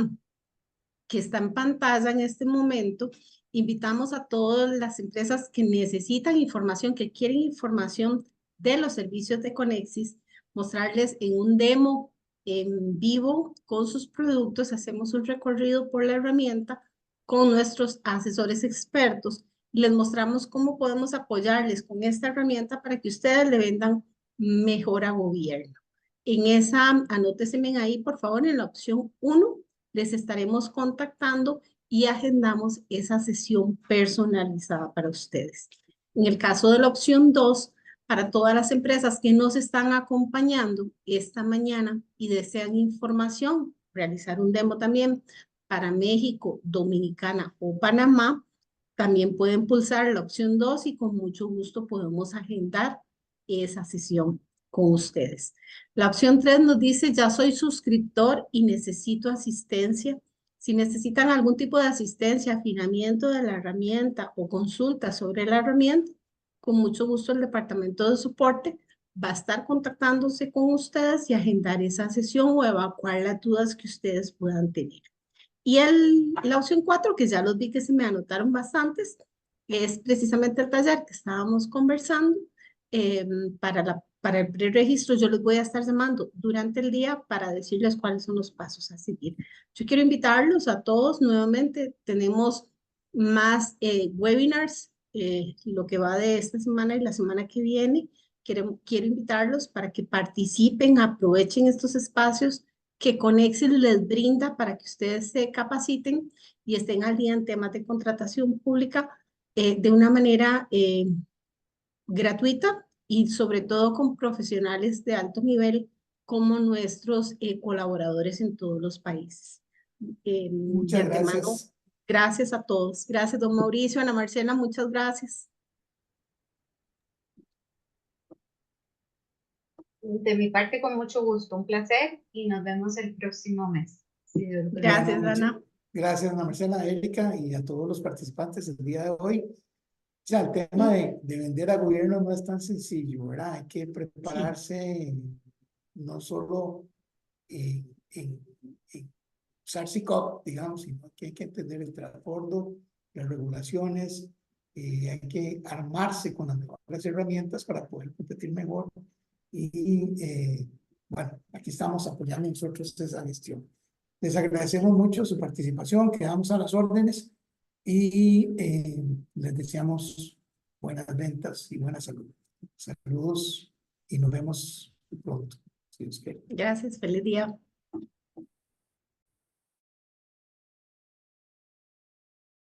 en pantalla en este momento, invitamos a todas las empresas que necesitan información, que quieren información de los servicios de Conexis, mostrarles en un demo en vivo con sus productos. Hacemos un recorrido por la herramienta con nuestros asesores expertos y les mostramos cómo podemos apoyarles con esta herramienta para que ustedes le vendan mejor a gobierno. En esa, anóteseme ahí, por favor, en la opción 1, les estaremos contactando y agendamos esa sesión personalizada para ustedes. En el caso de la opción 2, para todas las empresas que nos están acompañando esta mañana y desean información, realizar un demo también para México, Dominicana o Panamá, también pueden pulsar la opción 2 y con mucho gusto podemos agendar esa sesión con ustedes. La opción 3 nos dice, ya soy suscriptor y necesito asistencia. Si necesitan algún tipo de asistencia, afinamiento de la herramienta o consulta sobre la herramienta, con mucho gusto el departamento de soporte va a estar contactándose con ustedes y agendar esa sesión o evacuar las dudas que ustedes puedan tener. Y la opción 4, que ya los vi que se me anotaron bastantes, es precisamente el taller que estábamos conversando. Para el preregistro yo les voy a estar llamando durante el día para decirles cuáles son los pasos a seguir. Yo quiero invitarlos a todos nuevamente. Tenemos más webinars, lo que va de esta semana y la semana que viene. Quiero invitarlos para que participen, aprovechen estos espacios que Conexis les brinda para que ustedes se capaciten y estén al día en temas de contratación pública de una manera gratuita y sobre todo con profesionales de alto nivel como nuestros colaboradores en todos los países. Muchas gracias. Gracias a todos. Gracias, don Mauricio, Ana Marcela, muchas gracias. De mi parte, con mucho gusto, un placer y nos vemos el próximo mes. Gracias, Ana. Gracias, Ana Marcela, Erika y a todos los participantes el día de hoy. O sea, el tema de vender a gobierno no es tan sencillo, ¿verdad? Hay que prepararse no solo en usar SICOP, digamos, sino que hay que entender el trasfondo, las regulaciones, hay que armarse con las mejores herramientas para poder competir mejor. Y bueno, aquí estamos apoyando nosotros esa gestión. Les agradecemos mucho su participación, quedamos a las órdenes y les deseamos buenas ventas y buena salud. Saludos y nos vemos pronto, si Dios quiere. Gracias, feliz día.